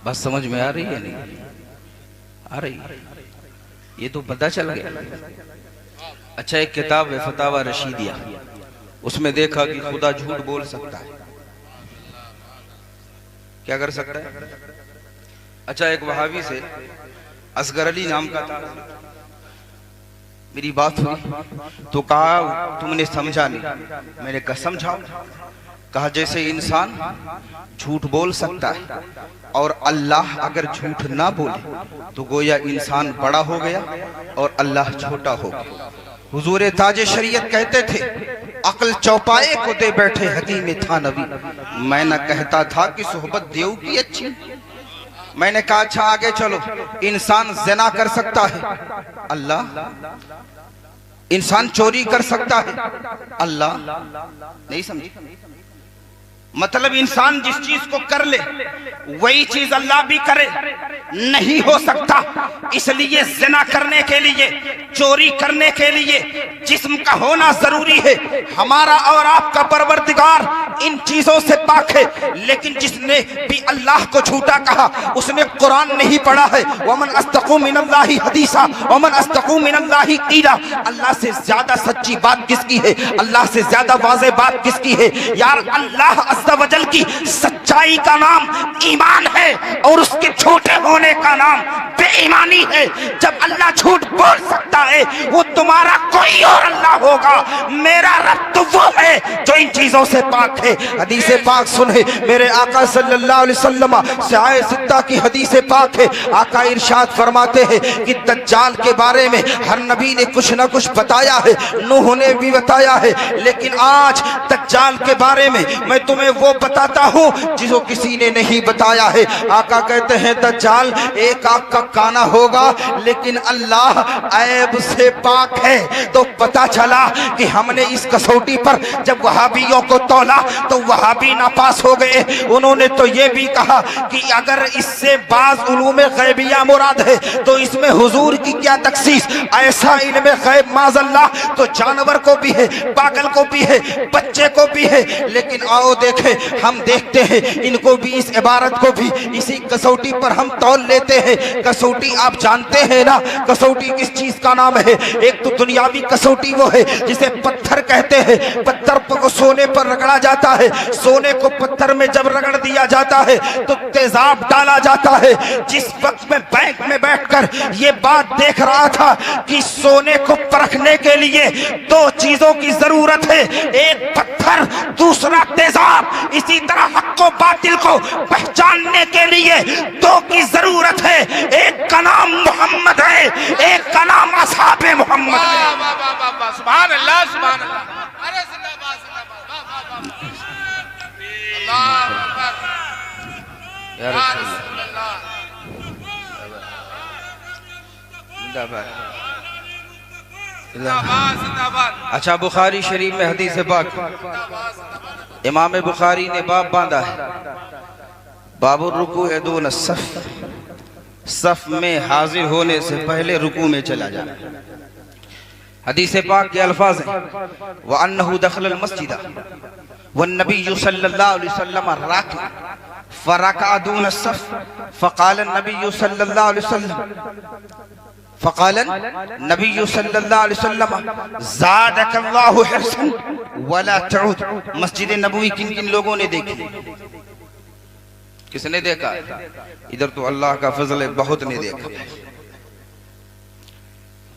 बस समझ में आ रही है नहीं आ रही? ये तो पता चल गया। अच्छा, एक किताब है फतावा रशीदिया, उसमें देखा कि खुदा झूठ बोल सकता है। क्या कर सकता है? अच्छा, एक वहाबी से असगर अली नाम का था, मेरी बात हुई तो कहा तुमने समझा नहीं। मैंने कहा समझाओ। कहा जैसे इंसान झूठ बोल सकता है और अल्लाह अगर झूठ ना बोले तो गोया इंसान बड़ा हो गया और अल्लाह छोटा हो गया। हुजूर ताज शरीयत कहते थे अक्ल चौपाए को दे बैठे हकीम था नबी। मैं न कहता था कि सोहबत देव की अच्छी। मैंने कहा अच्छा आगे चलो, इंसान ज़िना कर सकता है, अल्लाह। इंसान चोरी कर सकता है, अल्लाह। नहीं समझे? मतलब इंसान जिस चीज को कर ले वही चीज अल्लाह भी करे, नहीं हो सकता। इसलिए ज़िना करने के लिए, चोरी करने के लिए जिस्म का होना जरूरी है। हमारा और आपका परवरदिगार इन चीजों से पाक है, लेकिन जिसने भी अल्लाह को झूठा कहा उसने कुरान नहीं पढ़ा है। वमन अस्दक़ु मिनल्लाहि हदीसा वमन अस्दक़ु मिनल्लाहि क़ीला। अल्लाह से ज्यादा सच्ची बात किसकी है? अल्लाह से ज्यादा वाज़ेह बात किसकी है? यार, अल्लाह अज़्ज़ा वजल की सच्चाई का नाम ईमान है और उसके झूठे होने का नाम बेईमानी है। जब अल्लाह झूठ बोल सकता है वो तुम्हारा कोई और अल्लाह होगा। मेरा रब तो वो है जो इन चीजों से पाक है। हदीस पाक सुने मेरे आका सल्लल्लाहु अलैहि वसल्लम से आए सिद्दा की हदीस पाक है। आका इरशाद फरमाते हैं कि दज्जाल के बारे में हर नबी ने कुछ ना कुछ बताया है, नूह ने भी बताया है, लेकिन आज दज्जाल के बारे में मैं तुम्हें तुम्हें वो बताता हूँ जिसको किसी ने नहीं बताया है। आका कहते हैं दज्जाल एक आंख का काना होगा लेकिन अल्लाह ऐब से पाक है। तो पता चला कि हमने इस कसौटी पर जब वहाबियों को तौला तो वहाबी नापास हो गए। उन्होंने तो ये भी कहा कि अगर इससे बाज उलूम गैबिया मुराद है तो इसमें हुजूर की क्या तखसीस, ऐसा इल्म गैब माज़अल्लाह तो जानवर को भी है, पागल को भी है, बच्चे को भी है। लेकिन आओ देखें, हम देखते हैं इनको भी, इस इबारत को भी इसी कसौटी पर हम तौल लेते हैं। कसौटी आप जानते हैं ना, कसौटी किस चीज का नाम है? एक तो दुनियावी कसौटी वो है जिसे पत्थर कहते हैं। पत्थर को सोने पर रगड़ा जाता है, सोने को पत्थर में जब रगड़ दिया जाता है तो तेजाब डाला जाता है। जिस वक्त में बैंक में बैठकर ये बात देख रहा था कि सोने को परखने के लिए दो चीजों की जरूरत है, एक पत्थर, दूसरा तेजाब। इसी तरह हक को बातिल को पहचानने के लिए दो की जरूरत है, एक का नाम मोहम्मद है, एक का नाम असहाबे मोहम्मद है। सुभान अल्लाह, सुभान अल्लाह। अरे जिंदाबाद, जिंदाबाद, अल्लाह अकबर या रसूल अल्लाह, जिंदाबाद, जिंदाबाद, जिंदाबाद। अच्छा, बुखारी शरीफ में हदीस पाक, इमाम बुखारी ने बाब बांधा है, बाबुर रुकू दून सफ, सफ में हाजिर होने से पहले रुकू में चला जाना। हदीस पाक के अल्फाज हैं, व अन्नहु दखलल मस्जिद वन्नबी सल्लल्लाहु अलैहि वसल्लम राकिब फरका दून सफ फकाल नबी सल्लल्लाहु अलैहि वसल्लम फ़क़ाल नबी सल्लल्लाहु अलैहि वसल्लम ज़ादकल्लाहु हिर्सन वला तऊद। मस्जिद नबवी किन किन लोगों ने देखी? किसने देखा? इधर तो अल्लाह का फजल है, बहुत ने देखा।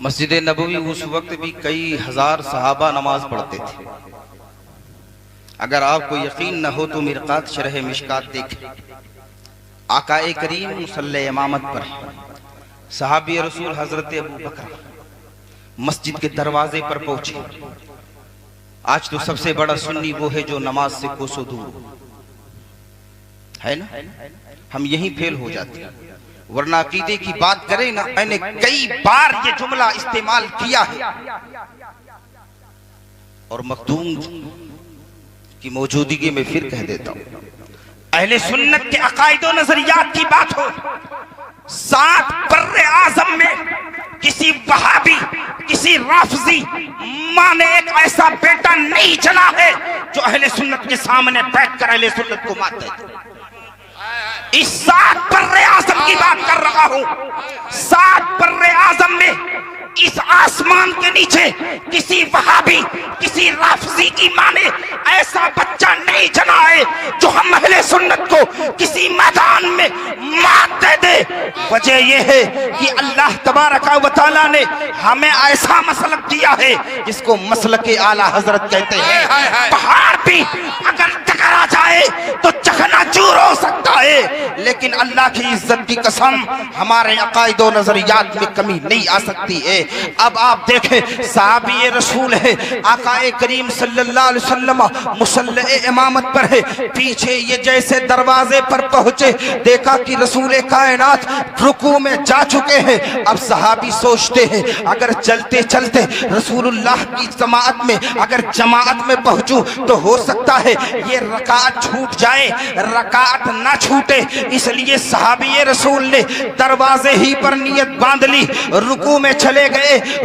मस्जिद नबवी उस वक्त भी कई हजार सहाबा नमाज पढ़ते थे। अगर आपको यकीन न हो तो मिरकात शरह मिशकात देखें। आकाए करीम मुसल्ले इमामत पर है। सहाबी रसूल हजरत अबू बकर मस्जिद के दरवाजे पर पहुंचे। आज तो सबसे बड़ा सुन्नी वो है जो नमाज से कोसों दूर है ना, हम यहीं फेल हो जाते हैं। वरना अकीदे की बात करें ना, मैंने कई बार ये जुमला इस्तेमाल किया है और मखदूम की मौजूदगी में फिर कह देता हूं। अहले सुन्नत के अकायद और नजरियात की बात हो, 7 बर्रे आजम में किसी वहाबी, किसी राफजी माँ ने एक ऐसा बेटा नहीं चला है जो अहले सुन्नत के सामने बैठकर अहले सुन्नत को मारते थे। इस 7 बर्रे आजम की बात कर रहा हूं। 7 बर्रे आजम में इस आसमान के नीचे किसी वहाबी, किसी राफजी की माँ ने ऐसा बच्चा नहीं जना है जो हम अहले सुन्नत को किसी मैदान में मात दे दे। वजह यह है कि अल्लाह तबारक व तआला ने हमें ऐसा मसलक दिया है जिसको मसलक आला हजरत कहते हैं। पहाड़ भी अगर टकरा जाए तो चकनाचूर हो सकता है, लेकिन अल्लाह की इज्जत की कसम हमारे अकायद और नजरियात में कमी नहीं आ सकती है। अब आप देखें, साहबी रसूल है, आकाए करीम सल्लल्लाहु अलैहि वसल्लम मुसल्ले इमामत पर है। पीछे ये जैसे दरवाजे पर पहुंचे, देखा कि रसूल कायनात रुकू में जा चुके हैं। अब सहाबी सोचते हैं अगर चलते चलते रसूलुल्लाह की जमात में पहुंचूं तो हो सकता है ये रकात छूट जाए, रकात ना छूटे। इसलिए सहाबी रसूल ने दरवाजे ही पर नियत बांध ली, रुकू में चले गए।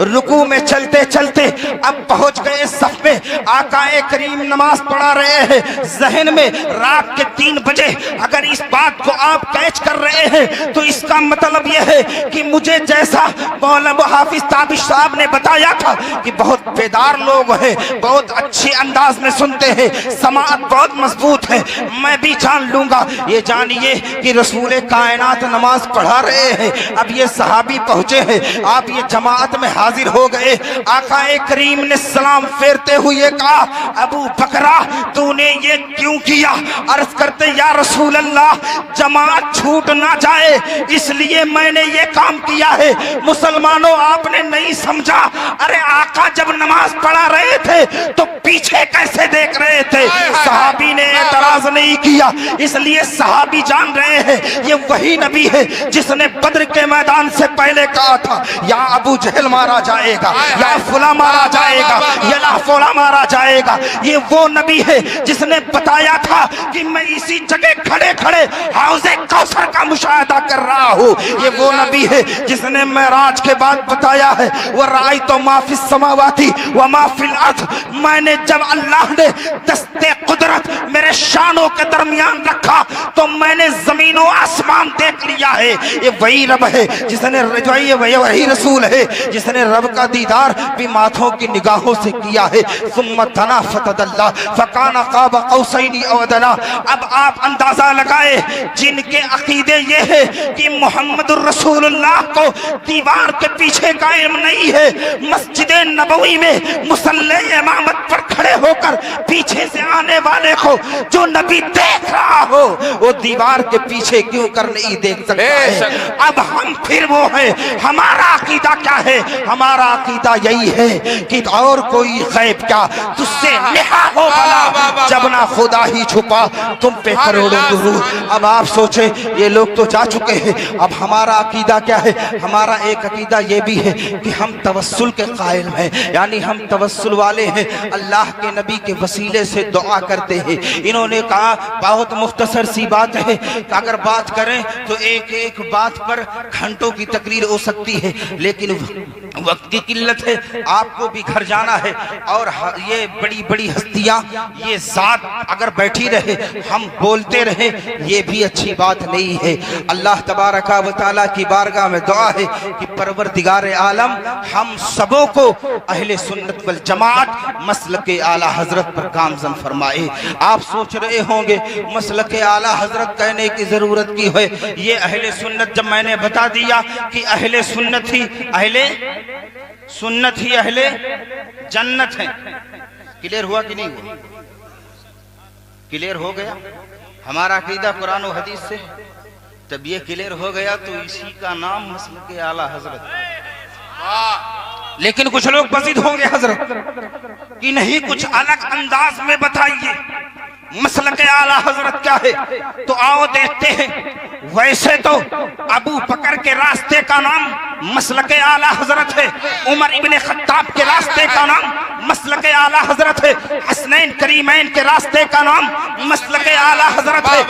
रुकू में चलते चलते अब पहुंच गए सफ में। आकाए करीम नमाज पढ़ा रहे हैं। जहन में रात के 3 बजे अगर इस बात को आप कैच कर रहे हैं तो इसका मतलब यह है कि मुझे जैसा मौलाना हाफिज ताबिश साहब ने बताया था कि बहुत बेदार लोग हैं, बहुत अच्छे अंदाज में सुनते हैं, समाअत बहुत मजबूत है। मैं भी जान लूंगा। ये जानिए कि रसूल कायनात नमाज पढ़ा रहे हैं। अब ये सहाबी पहुंचे हैं, आप ये जमात में हाजिर हो गए। आकाए करीम ने सलाम फेरते हुए कहा, अबू बकरा तूने ये क्यों किया? अर्ज करते, या रसूल अल्लाह, जमात छूट ना जाए इसलिए मैंने ये काम किया है। मुसलमानों, आपने नहीं समझा, अरे आका जब नमाज पढ़ा रहे थे तो पीछे कैसे देख रहे थे? सहाबी ने एतराज नहीं किया, इसलिए सहाबी जान रहे हैं ये वही नबी है जिसने बद्र के मैदान से पहले कहा था, या अबू जहल मारा जाएगा, या फुला मारा जाएगा, या लाफोला मारा जाएगा। ये वो नबी है जिसने बताया था कि मैं इसी जगह खड़े खड़े हौज़े कौसर का मुशाहिदा कर रहा हूँ। ये वो नबी है जिसने मेराज के बाद बताया है, वह राई तो माफिस समावाती व माफिल अर्थ, मैंने जब अल्लाह ने दस्ते कुदरत मेरे शानों के दरमियान रखा तो मैंने जमीनों आसमान देख लिया है। ये वही रब है जिसने, वही रसूल है जिसने रब का दीदार भी माथों की निगाहों से किया है। सुम्मा तना फतदल्ला फकाना काब कौसैनी औ अदना। अब आप अंदाजा लगाए, जिनके अकीदे ये है कि मुहम्मदुर रसूलुल्लाह को दीवार के पीछे कायम नहीं है, मस्जिद नबवी में मुसल्ले इमामत पर खड़े होकर पीछे से आने वाले को जो नबी देख रहा हो वो दीवार के पीछे क्यों कर नहीं देख सकता है? अब हम फिर वो है, हमारा अकीदा क्या है? हमारा अकीदा यही है कि और कोई गैब क्या, तुझसे लिखा हो भला, जब ना खुदा ही छुपा तुम पे करोड़ों दुरूद। अब आप सोचे, ये लोग तो जा चुके हैं, अब हमारा अकीदा क्या है? हमारा एक अकीदा ये भी है कि हम तवस्सुल के कायल हैं, यानी हम तवस्सुल वाले हैं, अल्लाह के नबी के वसीले से दुआ करते हैं। इन्होंने कहा बहुत मुख्तसर सी बात है, अगर बात करें तो एक एक बात पर घंटों की तकरीर हो सकती है, लेकिन वक्त की किल्लत है, आपको भी घर जाना है और ये बड़ी बड़ी हस्तियां, ये साथ अगर बैठी रहे हम बोलते रहे, ये भी अच्छी बात नहीं है। अल्लाह तबारका व तआला की बारगाह में दुआ है कि परवरदिगार आलम हम सबों को अहले सुन्नत वल जमात मसलके आला हजरत पर गामज़न फरमाए। आप सोच रहे होंगे मसलके आला हजरत कहने की जरूरत की है, ये अहले सुन्नत, जब मैंने बता दिया कि अहले सुन्नत ही अहले जन्नत है। क्लियर हुआ कि नहीं हुआ? क्लियर हो गया? हमारा अकीदा कुरान और हदीस से, तब ये क्लियर हो गया तो इसी का नाम मसलके आला हजरत। लेकिन कुछ लोग बज़िद होंगे हजरत कि नहीं, कुछ अलग अंदाज में बताइए मसलके आला हजरत क्या है। तो आओ देखते हैं। वैसे तो अबू बकर के रास्ते का नाम मसलके आला हजरत है, उमर इब्ने खत्ताब के रास्ते का नाम मसलके आला हजरत है, हसनैन करीमैन के रास्ते का नाम मसलके आला हजरत है,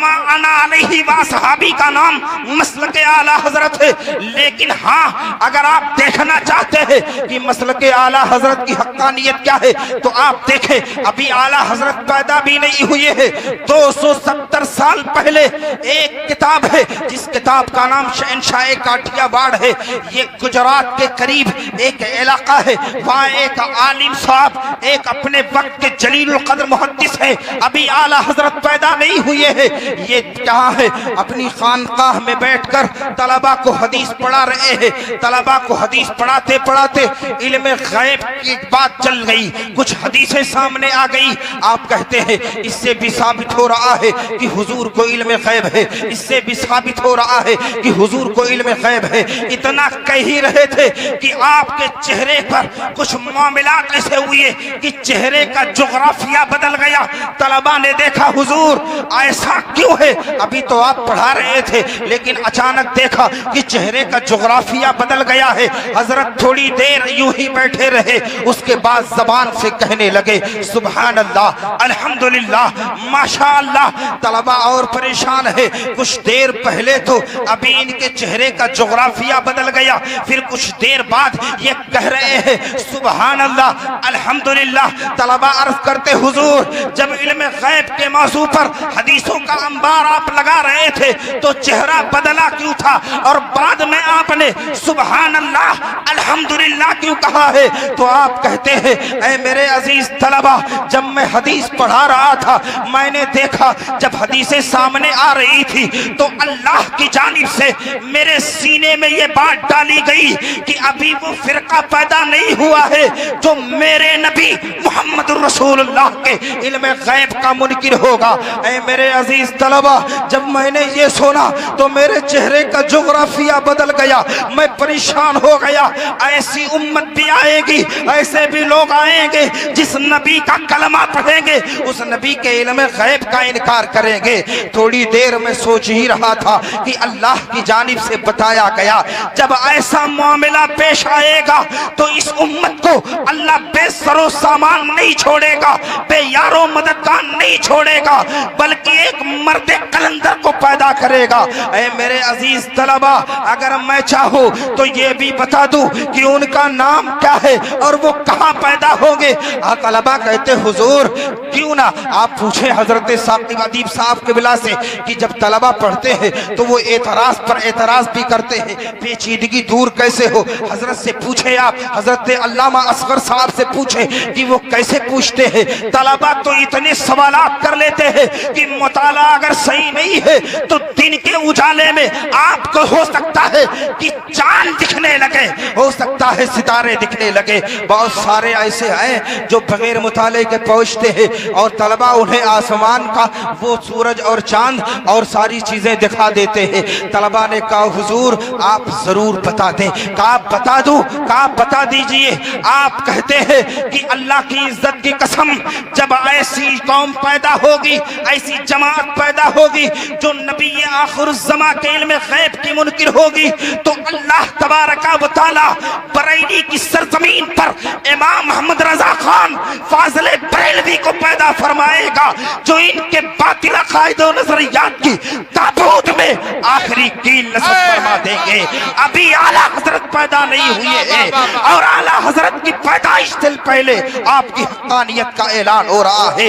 मा अना अलैहि व सहाबी का नाम मसलके आला हजरत है। लेकिन हाँ, अगर आप देखना चाहते हैं कि मसलके आला हजरत की हक्कानियत क्या है तो आप देखें, अभी आला हजरत पैदा भी नहीं हुए हैं। 270 साल पहले एक किताब है जिस किताब का नाम शहनशाह काठियावाड़ है। ये गुजरात के करीब एक इलाका है, वहाँ एक आलिम साहब, एक अपने वक्त के जलीलुल कद्र मुहद्दिस है, अभी आला हजरत पैदा नहीं हुए हैं। ये क्या है, अपनी खानकाह में बैठकर तलबा को हदीस पढ़ा रहे हैं। तलबा को हदीस पढ़ाते पढ़ाते इल्म गैब की बात चल गई, कुछ हदीसें सामने आ गई। आप कहते हैं इससे भी साबित हो रहा है कि हुजूर को इल्म गैब है, इससे भी साबित हो रहा है कि हुजूर को इल्म गैब है। इतना कह ही रहे थे कि आपके चेहरे पर कुछ मामलात ऐसे हुए कि चेहरे का जोग्राफिया बदल गया। तलबा ने देखा, हुजूर ऐसा क्यों है? अभी तो आप पढ़ा रहे थे लेकिन अचानक देखा कि चेहरे का जोग्राफिया बदल गया है। हजरत थोड़ी देर यूं ही बैठे रहे, उसके बाद जबान से कहने लगे सुभान अल्लाह, अल्हम्दुलिल्लाह, माशाअल्लाह। तलबा और परेशान है। कुछ देर पहले तो अभी इनके चेहरे का जोग्राफिया बदल गया, फिर कुछ देर बाद ये कह रहे हैं सुभान अल्लाह, अल्हम्दुलिल्लाह। तलबा अर्ज करते, हुजूर जब इल्म गैब के मौजू पर हदीसों का अंबार आप लगा रहे थे तो चेहरा बदला क्यों था, और बाद में आपने सुभान अल्लाह, अल्हम्दुलिल्लाह क्यों कहा है? तो आप कहते हैं, ऐ मेरे अजीज तलबा, जब मैं हदीस पढ़ा रहा रहा था, मैंने देखा जब हदीसें सामने आ रही थी तो अल्लाह की जानिब से मेरे सीने में ये बात डाली गई कि अभी वो फिरका पैदा नहीं हुआ है जो मेरे नबी मोहम्मद रसूलुल्लाह के इल्म गैब का मुनकिर होगा। ऐ मेरे अजीज तलबा, जब मैंने ये सुना तो मेरे चेहरे का जोग्राफिया बदल गया, मैं परेशान हो गया। ऐसी उम्मत भी आएगी, ऐसे भी लोग आएंगे जिस नबी का कलमा पढ़ेंगे उस नबी के इल्म गैब का इनकार करेंगे। थोड़ी देर में सोच ही रहा था कि अल्लाह की जानिब से बताया गया जब ऐसा मामला पेश आएगा तो इस उम्मत को अल्लाह बेसरो सामान नहीं छोड़ेगा, बेयारो मददगार नहीं छोड़ेगा, बल्कि एक मर्द कलंदर को पैदा करेगा। ऐ मेरे अजीज तलबा, अगर मैं चाहूँ तो ये भी बता दूं कि उनका नाम क्या है और वो कहाँ पैदा होंगे। तलबा कहते हुजूर क्यों ना आप पूछे हजरत साकिब अदीब साहब के बिला से कि जब तलबा पढ़ते हैं तो वो एतराज पर एतराज भी करते हैं, पेचीदगी दूर कैसे हो। हजरत से पूछे, आप हजरत अल्लामा असगर साहब से पूछे कि वो कैसे पूछते हैं। तलबा तो इतने सवालात कर लेते हैं कि मुताला अगर सही नहीं है तो दिन के उजाले में आपको हो सकता है कि चांद दिखने लगे, हो सकता है सितारे दिखने लगे। बहुत सारे ऐसे हैं जो बगैर मुताले के पहुंचते हैं और तलबा उन्हें आसमान का वो सूरज और चांद और सारी चीजें दिखा देते हैं। तलबा ने कहा हुजूर आप जरूर बता दें। कहा बता दूं? कहा बता दीजिए। आप कहते हैं कि अल्लाह की इज्जत की कसम, जब ऐसी कौम पैदा होगी, ऐसी जमात पैदा होगी जो नबी आखिरुज़्ज़मा के इल्म गैब की मुनकिर होगी, तो अल्लाह तबारका व तआला बरेली की सरजमीन पर इमाम मोहम्मद रजा खान फाज़िले बरेलवी को पैदा फरमाएगा जो इनके बातिल अक़ाइद और नजरियात की ताबूत में आखिरी कील नस्ब फरमा देंगे। अभी आला हजरत पैदा नहीं हुए हैं और आला हजरत की पैदाइश से पहले आपकी हक़ानियत का ऐलान हो रहा है।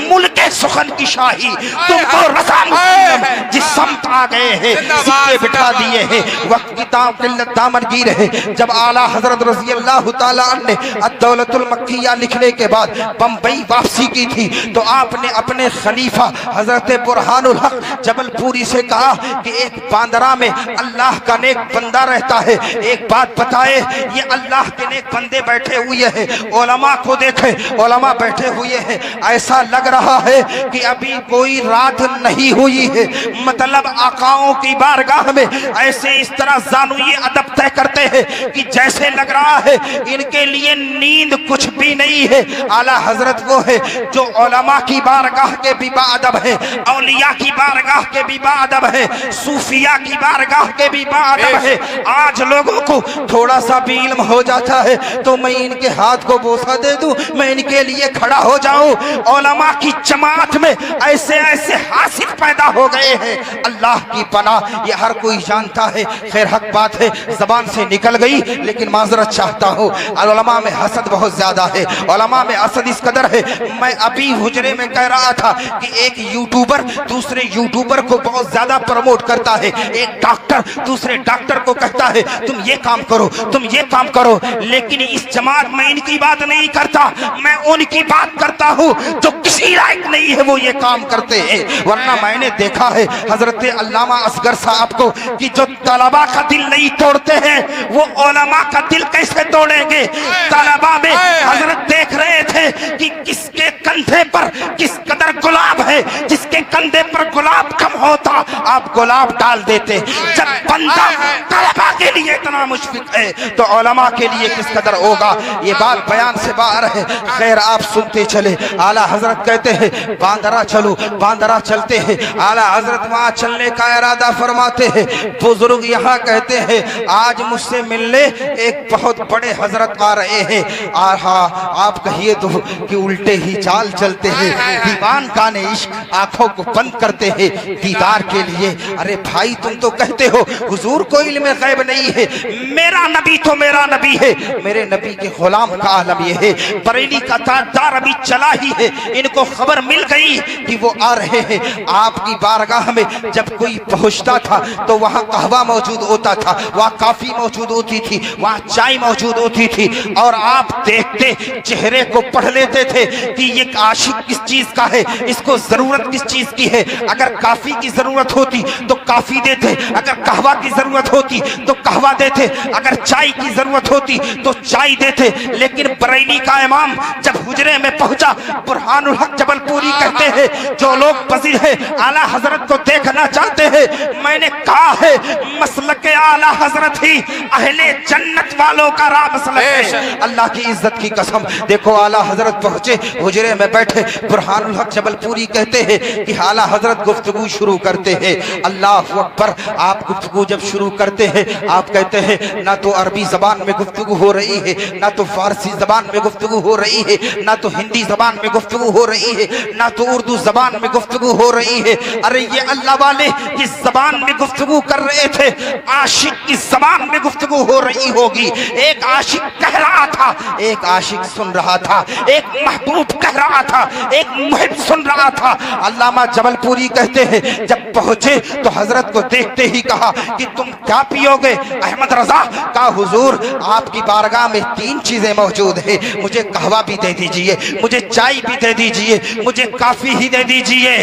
मुल्के सुखन की शाही तुमको रज़ा मुस्लिम जिस समत आ गए हैं, सिक्के बिठा दिए हैं, वक्त की किल्लत दामनगीर है। जब आला हजरत रज़ी अल्लाह तआला अन्हु ने अद-दौलतुल मक्किया लिखने के बाद बम्बई वापसी की थी तो आपने अपने खलीफा हजरत बुरहानुल हक जबलपुरी से कहा कि एक बांदरा में अल्लाह का नेक बंदा रहता है, एक बात बताए, ये अल्लाह के नेक बंदे बैठे हुए हैं, उलमा को देखे, उलमा बैठे हुए हैं, ऐसा लग रहा है कि अभी कोई रात नहीं हुई है। मतलब आकाओं की बारगाह में ऐसे इस तरह जानू ये अदब तय करते हैं कि जैसे लग रहा है इनके लिए नींद कुछ भी नहीं है। आला हजरत वो है जो उलमा की बारगाह के भी बाअदब है, औलिया की बारगाह के भी बाअदब है, सूफिया की बारगाह के भी बाअदब है। आज लोगों को थोड़ा सा भी इल्म हो जाता है तो मैं इनके हाथ को बोसा दे दूं, मैं इनके लिए खड़ा हो जाऊं। उलमा की जमात में ऐसे ऐसे हासिल पैदा हो गए हैं, अल्लाह की पनाह, ये हर कोई जानता है। खैर हक बात है, जबान से निकल गई, लेकिन माजरत चाहता हूँ। उलमा में हसद बहुत ज्यादा है, उलमा में हसद इस कदर है। मैं अभी हुजरे में कह रहा था कि एक यूट्यूबर दूसरे यूट्यूबर को बहुत ज्यादा प्रमोट करता है, एक डॉक्टर दूसरे डॉक्टर को कहता है तुम ये काम करो, तुम ये काम करो, लेकिन इस जमात में इनकी बात नहीं करता, मैं उनकी बात करता हूँ जो किसी लायक नहीं है वो ये काम करते हैं। वरना मैंने देखा है हजरत अल्लामा असगर साहब को कि जो तलबा का दिल नहीं तोड़ते हैं वो उलमा का दिल कैसे तोड़ेंगे। तलबा में हजरत देख रहे थे कि किसके कंधे पर किस कदर गुलाब है, जिसके कंधे पर गुलाब कम होता आप गुलाब डाल देते। जब बंदा तलबा के लिए इतना मुशफिक है तो उलमा के लिए किस कदर होगा। ये बात बयान से बाहर है। खैर आप सुनते चले। आला हजरत कहते हैं बांदरा चलो, बांदरा चलते हैं। आला हजरत वहां चलने का इरादा फरमाते हैं। बुजुर्ग यहाँ कहते हैं आज मुझसे मिलने एक बहुत बड़े हजरत आ रहे हैं। हाँ आप कहिए तो कि उल्टे ही चाल चलते हैं, दीवान का ने इश्क आंखों को बंद करते हैं दीदार के लिए। अरे भाई तुम तो कहते हो हुजूर को इल्म गैब नहीं है, मेरा नबी तो मेरा नबी है, मेरे नबी के गुलाम का आलम ये है। बरेली का ताजदार अभी चला ही है, इनको खबर मिल गई कि वो आ रहे हैं। आपकी बारगाह में जब कोई पहुंचता था तो वहाँ कहवा मौजूद होता था, वहाँ काफी मौजूद होती थी, वहाँ चाय मौजूद होती थी, और आप देखते चेहरे को पढ़ लेते थे कि ये आशिक किस चीज का है, इसको जरूरत किस चीज की है। अगर काफी की जरूरत होती तो काफी देते, अगर कहवा की जरूरत होती तो कहवा देते, अगर चाय की जरूरत होती तो चाय देते। लेकिन बरेली का इमाम जब हुजरे में पहुंचा, बुरहानुल हक जबलपुरी कहते हैं जो लोग पसीर है आला हजरत को देखना चाहते हैं, मैंने कहा है मसलक आला हजरत ही अहले जन्नत वालों का राह मसलक है। अल्लाह की इज्जत की कसम, देखो आला हजरत पहुंचे, हुजरे में बैठे, बुरहानुल हक जबलपुरी कहते हैं कि आला हजरत गुफ्तगू शुरू करते हैं। अल्लाह अकबर, आप गुफ्तगू जब शुरू करते हैं आप कहते हैं ना तो अरबी जबान में गुफ्तगू हो रही है, ना तो फारसी जबान में गुफ्तगू हो रही है, ना तो हिंदी जबान में गुफ्तगू हो रही है, ना तो उर्दू जबान में गुफ्तगू हो रही है। अरे ये अल्लाह वाले जिस जबान में गुफ्तगू कर रहे थे, आशिक की जबान में गुफ्तगू हो रही होगी। एक आशिक कह रहा था, एक आशिक सुन रहा था, एक महबूब कह रहा था, एक मुहिब सुन रहा था। अल्लामा जबलपुरी कहते हैं जब पहुंचे तो हजरत को देखते ही कहा कि तुम क्या पियोगे? अहमद रजा का हुजूर आपकी बारगाह में 3 चीजें मौजूद है, मुझे कहवा भी दे दीजिए, मुझे चाय भी दे दीजिए, मुझे काफी ही दे दीजिए।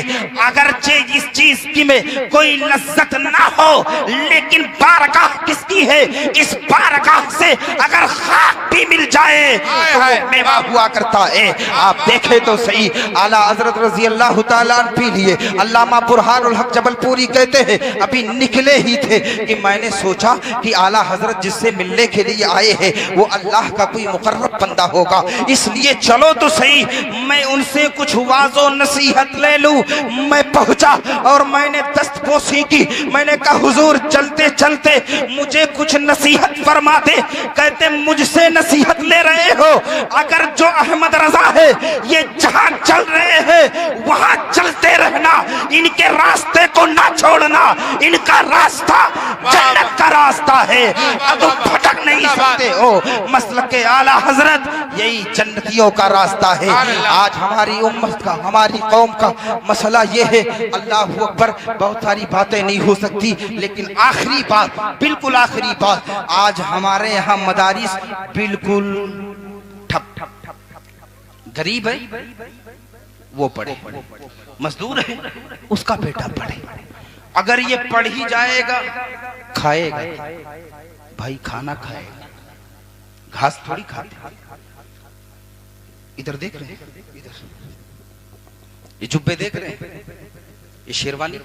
अगरचे इस चीज की में कोई लज्जत ना हो, लेकिन बारगाह किसकी है? इस बारगाह से अगर खाक भी मिल जाए तो वो मेवा हुआ करता है। आप देखें तो सही, आला हजरत रजी अल्लाह तआला पी लिए। अल्लामा बुरहानुल हक जबलपुरी कहते हैं अभी निकले ही थे कि मैंने सोचा कि आला हजरत जिससे मिलने के लिए आए हैं वो अल्लाह का कोई मुकर्रब बंदा होगा, इसलिए चलो तो सही मैं उनसे कुछ वाजो नसीहत ले लूं। मैं पहुंचा और मैंने दस्तपोशी की, मैंने कहा हुजूर चलते चलते मुझे कुछ नसीहत फरमा दे। कहते मुझसे नसीहत ले रहे हो? अगर जो अहमद रजा है ये जहां चल रहे हैं वहां चलते रहना, इनके रास्ते को ना छोड़ना, इनका रास्ता जन्नत का रास्ता है, अब भटक नहीं सकते हो। मसलक आला हजरत यही जन्नतियों का रास्ता है। आज हमारी उम्मत का, हमारी कौम का मसला ये है, अल्लाह अकबर, बहुत सारी बातें नहीं हो सकती, लेकिन आखिरी बात, बिल्कुल आखिरी बात, आज हमारे यहाँ मदारिस बिल्कुल ठप। गरीब है वो पढ़े, मजदूर है उसका बेटा पढ़े। अगर ये पढ़ ही जाएगा खाएगा भाई, खाना खाएगा, घास थोड़ी खाते। इधर देख रहे हैं, इधर ये जुब्बे देख रहे हैं, ये शेरवानी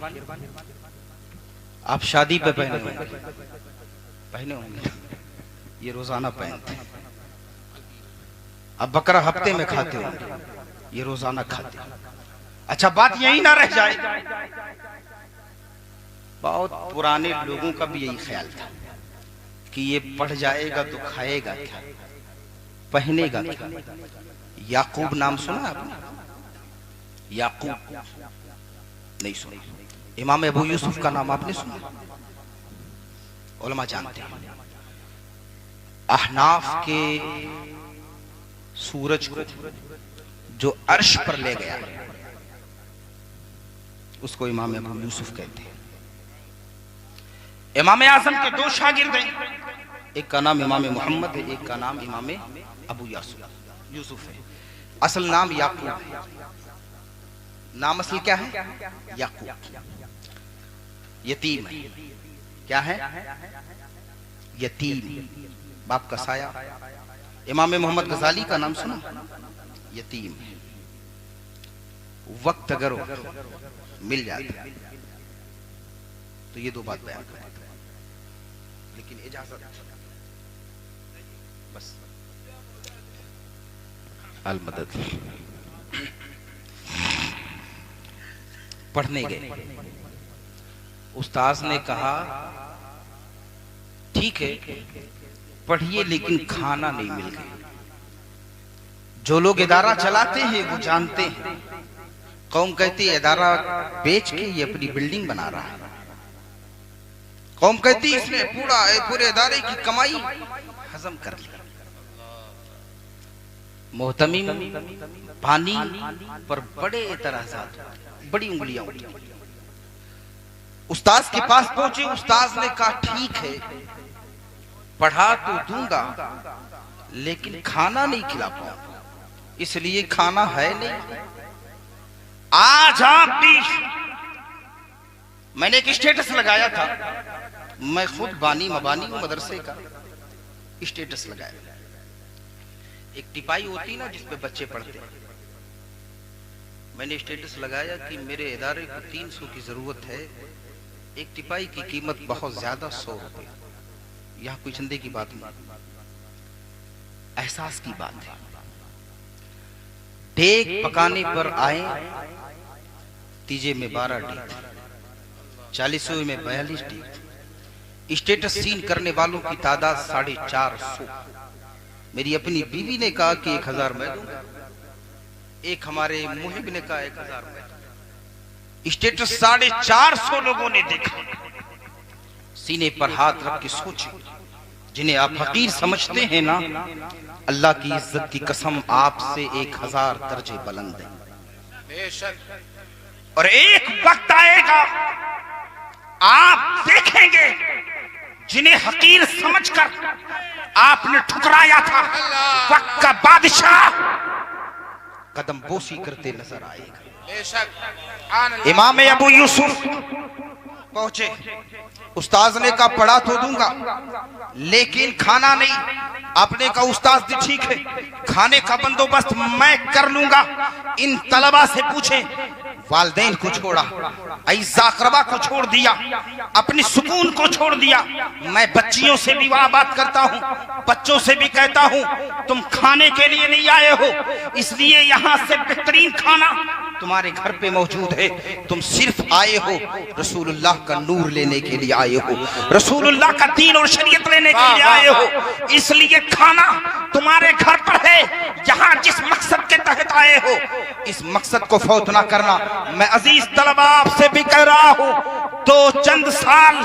आप शादी पे पहने होंगे, ये रोजाना पहनते हैं। अब बकरा हफ्ते में खाते हो, ये रोजाना खाते हैं। अच्छा बात यही ना रह जाए, बहुत पुराने लोगों का भी यही ख्याल था कि ये पढ़ जाएगा तो खाएगा क्या, पहनेगा क्या। याकूब नाम सुना आपने? याकूब नहीं सुना। इमाम अबू यूसुफ का नाम आपने सुना? उलमा जानते हैं। अहनाफ के सूरज को जो अर्श पर ले गया उसको इमाम अबू यूसुफ कहते हैं। इमाम आजम के 2 शागिर्द हैं, एक का नाम इमाम मोहम्मद है, एक का नाम इमाम अबू यूसुफ है। असल नाम याकूब है। नाम असल क्या है? याकूब। यतीम है। क्या है? यतीम, बाप का साया। इमाम मोहम्मद गजाली का नाम सुना? यतीम है। वक्त अगर मिल जाता तो ये 2 बात बयान करता, लेकिन इजाजत बस। अल मदद। पढ़ने गए, उस्ताद ने कहा ठीक है पढ़िए लेकिन खाना नहीं मिल गया। जो लोग इदारा चलाते हैं वो जानते हैं, कौम कहती है इदारा बेच के ये अपनी बिल्डिंग बना रहा है। कौम कहती है इसने पूरे इदारे की कमाई हजम कर ली। मोहतमीम पानी पर बड़े तरह बड़ी उंगलियां उठी। उस्ताद के पास पहुंचे। उस्ताद ने कहा ठीक है, पढ़ा तो दूंगा लेकिन खाना नहीं खिला पाऊंगा, इसलिए खाना है नहीं। आज आप भी, मैंने एक स्टेटस लगाया था, मैं खुद बानी मबानी हूं मदरसे का, स्टेटस लगाया। एक टिपाई होती ना जिसपे बच्चे पढ़ते हैं, मैंने स्टेटस लगाया कि मेरे इदारे को 300 की जरूरत है। एक टिपाई की कीमत बहुत ज्यादा, 100 रुपए। यहां कोई चंदे की बात नहीं, एहसास की बात है। डेग पकाने पर आए, तीजे में 12 डेग, 40 में 42 डेग। स्टेटस सीन करने वालों की तादाद 450। मेरी अपनी बीवी ने कहा कि 1000 मैं दूंगा, एक हमारे मुहिब ने कहा 1000 मैं दूंगा। स्टेटस 450 लोगों ने देखा। सीने पर हाथ रख के सोचे, जिन्हें आप फकीर समझते हैं ना, अल्लाह की इज्जत की कसम आपसे 1000 दर्जे बुलंद है। और एक वक्त आएगा आप देखेंगे जिन्हें हकीर समझकर आपने ठुकराया था, वक्त का बादशाह कदम बोसी करते नजर आएगा। इमाम अबू यूसुफ पहुंचे। उस्ताद ने कहा पढ़ा तो दूंगा लेकिन खाना नहीं। आपने कहा उस्ताद जी ठीक है, खाने का बंदोबस्त मैं कर लूंगा। इन तलबा से पूछे, वालदैन को छोड़ा, अक़रबा को छोड़ दिया, अपनी सुकून को छोड़ दिया। मैं बच्चियों से भी वहां बात करता हूँ, बच्चों से भी कहता हूँ तुम खाने के लिए नहीं आए हो, इसलिए यहाँ से बेहतरीन खाना तुम्हारे घर पे मौजूद है। तुम सिर्फ आए हो रसूलुल्लाह का नूर लेने के लिए आए हो, रसूलुल्लाह का दीन और शरीयत लेने के लिए आए हो, इसलिए खाना तुम्हारे घर पर है। यहाँ जिस मकसद के तहत आए हो, इस मकसद को फौत ना करना। मैं अजीज तलबा आपसे भी कह रहा हूँ, 2 चंद साल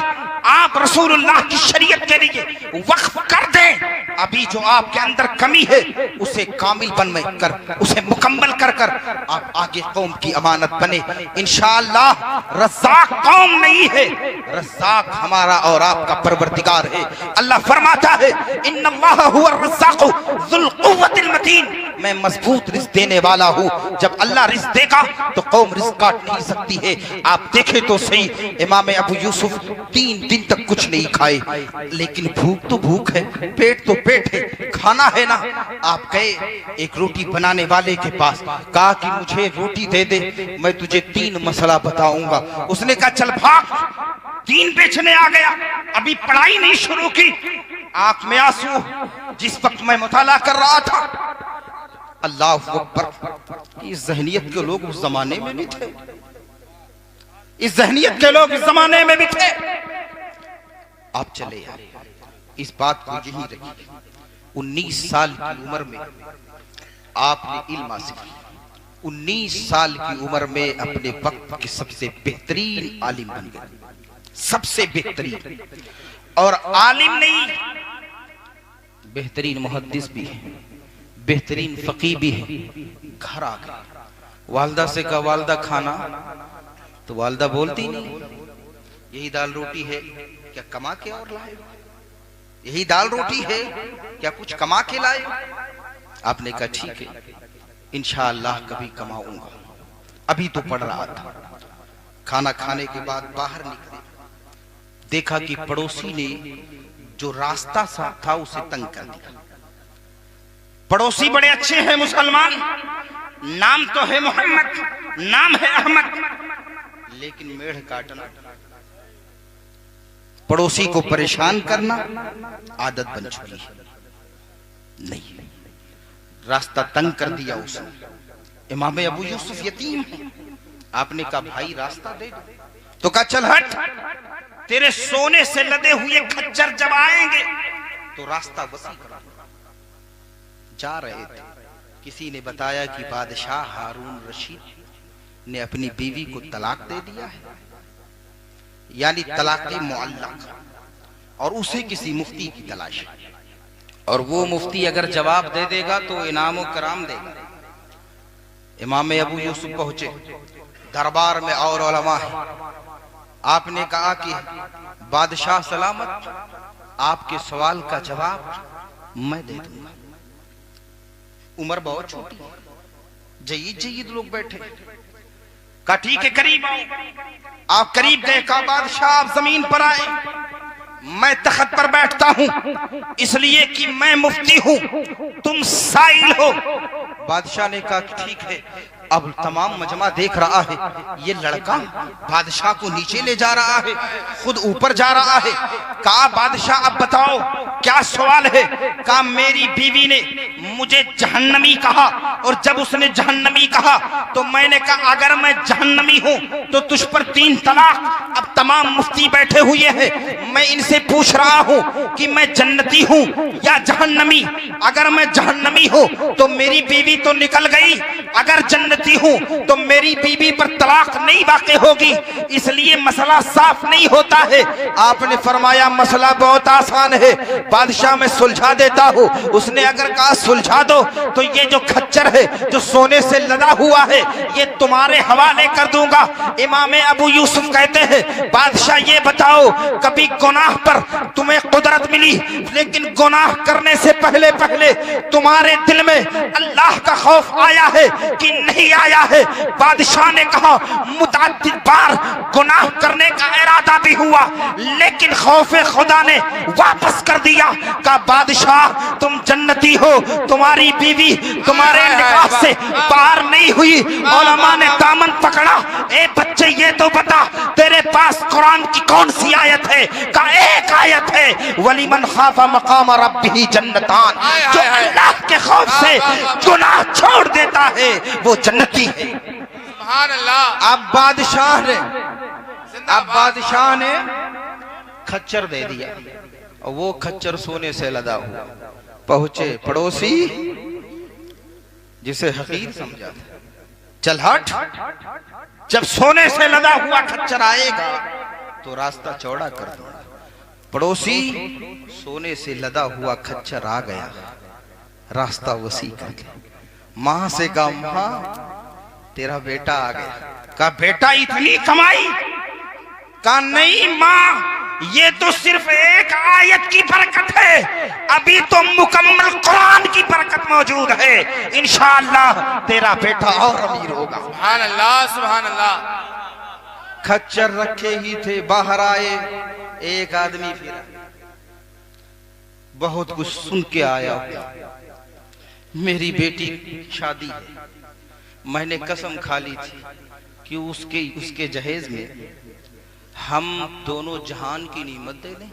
आप रसूलुल्लाह की शरीयत के लिए वक्फ कर दें। अभी जो आपके अंदर कमी है उसे कामिल बन कर, उसे मुकम्मल कर कर आप आगे कौम की अमानत बने। इंशाअल्लाह रज़्ज़ाक़ कौम नहीं है, रज़्ज़ाक़ हमारा और आपका परवरदिगार है। अल्लाह फरमाता है इन्नल्लाह हुवा रज़्ज़ाक़ु ज़ुल क़ुव्वतिल मतीन, मैं मजबूत रिज़्क़ देने वाला हूँ। जब अल्लाह रिज़्क़ देगा तो कौम रिज़्क़ काट नहीं सकती है। आप देखें तो सही, इमाम अबू यूसुफ 3 दिन तक कुछ नहीं खाए, लेकिन भूख तो भूख है, पेट तो पेट है, खाना है ना। आप गए एक रोटी बनाने वाले के पास, कहा कि मुझे रोटी दे दे, मैं तुझे 3 मसला बताऊंगा। उसने कहा चल भाग, 3 बेचने आ गया, अभी पढ़ाई नहीं शुरू की। आंख में आंसू, जिस वक्त मैं मुताला कर रहा था, अल्लाह अकबर, इस जहनियत के लोग उस जमाने में भी थे, इस जहनियत के लोग इस जमाने में भी थे। आप चले आए, इस बात को यही रखिए। 19 साल की उम्र में आपने इल्म हासिल किया, 19 साल की उम्र में अपने वक्त के सबसे बेहतरीन आलिम बन गए, सबसे बेहतरीन। और आलिम नहीं, बेहतरीन मुहद्दिस भी है, बेहतरीन फकीह भी है। घर आ गए, वालदा से कहा वालदा खाना, तो वालदा बोलती नहीं, यही दाल रोटी है, क्या कमा के और लाए? यही दाल रोटी है, क्या कुछ कमा के लाए? आपने कहा ठीक है, इंशाअल्लाह कभी कमाऊंगा। अभी तो पढ़ रहा था। खाना खाने के बाद बाहर निकले, देखा कि पड़ोसी ने जो रास्ता सा था उसे तंग कर दिया। पड़ोसी बड़े अच्छे हैं मुसलमान, नाम तो है मोहम्मद, नाम है अहमद, लेकिन मेढ़ काटना, पड़ोसी को परेशान करना आदत बन चुकी है। नहीं, रास्ता तंग कर दिया उसने। इमाम अबू यूसुफ यतीम है। आपने कहा भाई रास्ता दे दो, तो कहा चल हट, तेरे सोने से लदे हुए खच्चर जब आएंगे तो रास्ता वसी कर। जा रहे थे, किसी ने बताया कि बादशाह हारून रशीद ने अपनी बीवी को तलाक दे दिया है, यानी तलाक़ मुअल्लक़, और उसे किसी मुफ्ती की तलाश है, और वो मुफ्ती अगर जवाब दे देगा तो इनाम और कराम देगा। इमाम अबू यूसुफ पहुंचे, दरबार में और उलमा है, आपने कहा कि बादशाह सलामत, आपके सवाल का जवाब मैं दे दूंगा। उम्र बहुत छोटी, जयीद जयीद लोग बैठे। का ठीक है, करीब आओ। आप करीब गए। का बादशाह आप जमीन पर आए, मैं तख्त पर बैठता हूं इसलिए कि मैं मुफ्ती हूं, तुम साइल हो। बादशाह ने कहा ठीक है। अब तमाम मजमा देख रहा है, ये लड़का बादशाह को नीचे ले जा रहा है, खुद ऊपर जा रहा है। कहा बादशाह अब बताओ क्या सवाल है। कहा मेरी बीवी ने मुझे जहन्नमी कहा, और जब उसने जहन्नमी कहा तो मैंने कहा अगर मैं जहन्नमी हूं तो तुझ पर 3 तलाक। अब तमाम मुफ्ती बैठे हुए हैं, मैं इनसे पूछ रहा हूं कि मैं जन्नती हूं या जहन्नमी। अगर मैं जहन्नमी हूं तो मेरी बीवी तो निकल गई, अगर जन्नती हूं तो मेरी बीवी पर तलाक नहीं वाक़ई होगी, इसलिए मसला साफ नहीं होता है। आपने फरमाया मसला बहुत आसान है बादशाह, मैं सुलझा देता हूं। उसने अगर कहा सुलझा दो तो ये जो खच्चर है जो सोने से लदा हुआ है ये तुम्हारे हवाले कर दूंगा। इमाम अबू यूसुफ कहते हैं बादशाह ये बताओ कभी गुनाह पर तुम्हें कुदरत मिली, लेकिन गुनाह करने से पहले पहले तुम्हारे दिल में अल्लाह का खौफ आया है कि नहीं आया है? बादशाह ने कहा मुतअद्दिद बार गुनाह करने का इरादा भी हुआ, लेकिन खौफे खुदा ने वापस कर दिया। कहा बादशाह तुम जन्नती हो, तुम्हारी बीवी तुम्हारे निकाह से बाहर नहीं हुई। उलमा ने दामन पकड़ा, ए बच्चे ये तो बता तेरे पास कुरान की कौन सी आयत है? का एक आयत है वलिमन खाफा मकाम रब्बिही जन्नतान, जो अल्लाह के खौफ से गुनाह छोड़ देता है वो जन्नती है। सुभान अल्लाह। अब बादशाह ने खच्चर दे दिया, और वो खच्चर सोने से लदा हुआ। पहुंचे पड़ोसी जिसे हकीर समझा था, चल हट, जब सोने से लदा हुआ खच्चर आएगा तो रास्ता चौड़ा कर दो। पड़ोसी सोने से लदा हुआ खच्चर आ गया, रास्ता वसी कर गया। मां से कहा मां तेरा बेटा आ गया। का बेटा इतनी कमाई? का नहीं मां, ये तो सिर्फ एक आयत की बरकत है, अभी तो मुकम्मल कुरान की बरकत मौजूद है। इंशाअल्लाह तेरा बेटा और अमीर होगा। सुभान अल्लाह, सुभान अल्लाह। खच्चर रखे ही थे, बाहर आए, एक आदमी फिरा, बहुत कुछ सुन के आया। मेरी बेटी शादी है, मैंने कसम खा ली थी कि उसके जहेज में हम दोनों जहान की नीमत दे दें,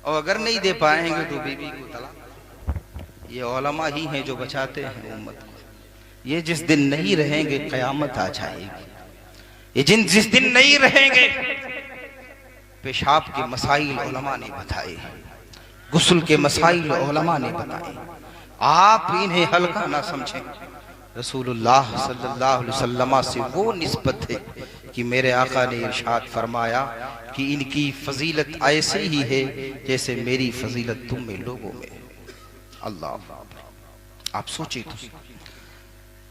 और अगर नहीं दे पाएंगे तो बीबी को तलाक। ये उलमा ही हैं जो बचाते हैं उम्मत को। ये जिस दिन नहीं रहेंगे कयामत आ जाएगी। ये जिस दिन नहीं रहेंगे, पेशाब के मसाइल उलमा ने बताए, गुस्ल के मसाइल उलमा ने बताए। आप इन्हें हल्का ना समझें। रसूलुल्लाह सल्लल्लाहु अलैहि वसल्लम से वो निस्बत है कि मेरे आका ने इरशाद फरमाया कि इनकी फजीलत ऐसे ही है जैसे मेरी फजीलत तुम में लोगों में। अल्लाह, आप सोचिए तो।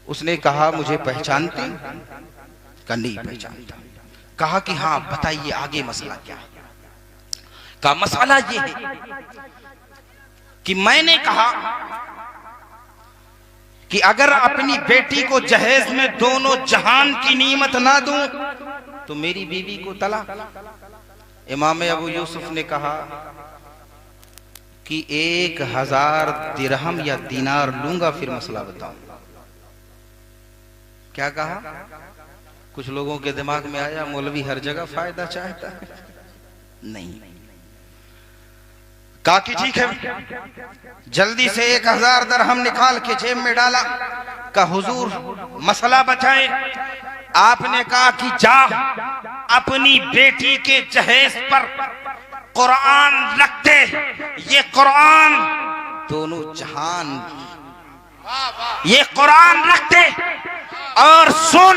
उसने कहा मुझे पहचानते? का नहीं पहचानता। कहा कि हाँ बताइए आगे मसला क्या है? का मसला ये है कि मैंने कहा कि अगर अपनी बेटी को जहेज में दोनों जहान की नीमत ना दूं तो मेरी बीवी को तलाक। इमाम अबू यूसुफ ने कहा कि 1000 दिरहम या दीनार लूंगा, फिर मसला बताऊं। क्या कहा? कुछ लोगों के दिमाग में आया मौलवी हर जगह फायदा चाहता है। नहीं, कहा कि ठीक है। जल्दी से 1000 दिरहम निकाल के जेब में डाला। का हुजूर मसला बताए। आपने कहा कि जा अपनी बेटी के जहेज पर कुरान रख दे। ये कुरान दोनों जहान, ये कुरान रख दे। और सुन,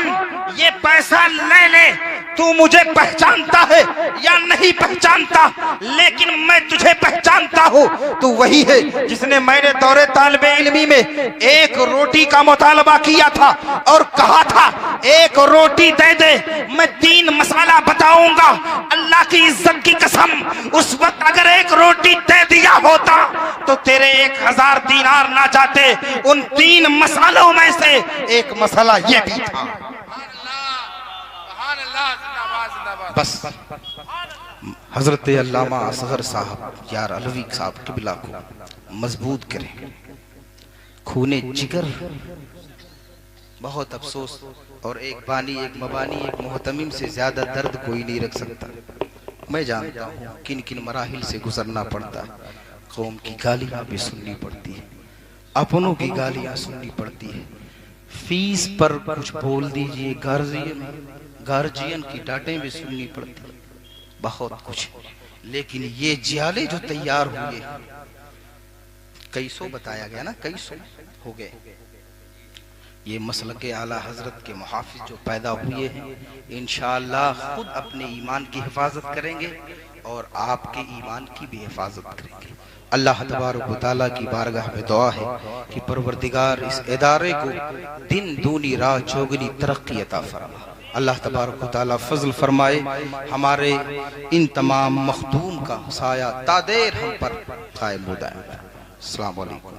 ये पैसा ले ले। तू मुझे पहचानता है या नहीं पहचानता, लेकिन मैं तुझे पहचानता हूँ। तू वही है जिसने मेरे दौरे तालिबे इल्मी में एक रोटी का मुतालबा किया था और कहा था एक रोटी दे दे, मैं 3 मसाला बताऊंगा। अल्लाह की इज्जत की कसम, उस वक्त अगर एक रोटी दे दिया होता तो तेरे 1000 दीनार ना जाते। उन 3 मसालों में से एक मसाला ये भी था। बस हजरत अल्लामा असगर साहब यार अलवी साहब किबला को मजबूत करें। खूने जिगर, बहुत अफसोस, और एक बानी, एक मबानी, एक मोहतमिम से ज्यादा दर्द कोई नहीं रख सकता। मैं जानता हूँ किन किन मराहिल से गुजरना पड़ता है। कौम की गालियाँ भी सुननी पड़ती है, अपनों की गालियाँ सुननी पड़ती है। फीस पर कुछ बोल दीजिए, गार्जियन की डांटें भी सुननी पड़ती है, बहुत कुछ। लेकिन ये जियाले जो तैयार हुए, कई सौ बताया गया ना, कई सौ हो गए। ये मसलक आला हजरत के मुहाफिज जो पैदा हुए हैं, इंशाअल्लाह खुद अपने ईमान की हिफाजत करेंगे और आपके ईमान की भी हिफाजत करेंगे। अल्लाह तबारक व तआला की बारगाह में दुआ है कि परवरदिगार इस इदारे को दिन दूनी रात चौगुनी तरक्की अता फरमा। अल्लाह तबारक व तआला फजल फरमाए, हमारे इन तमाम मखदूम का साया तादेर हम पर कायम हो जाए। अस्सलाम वालेकुम।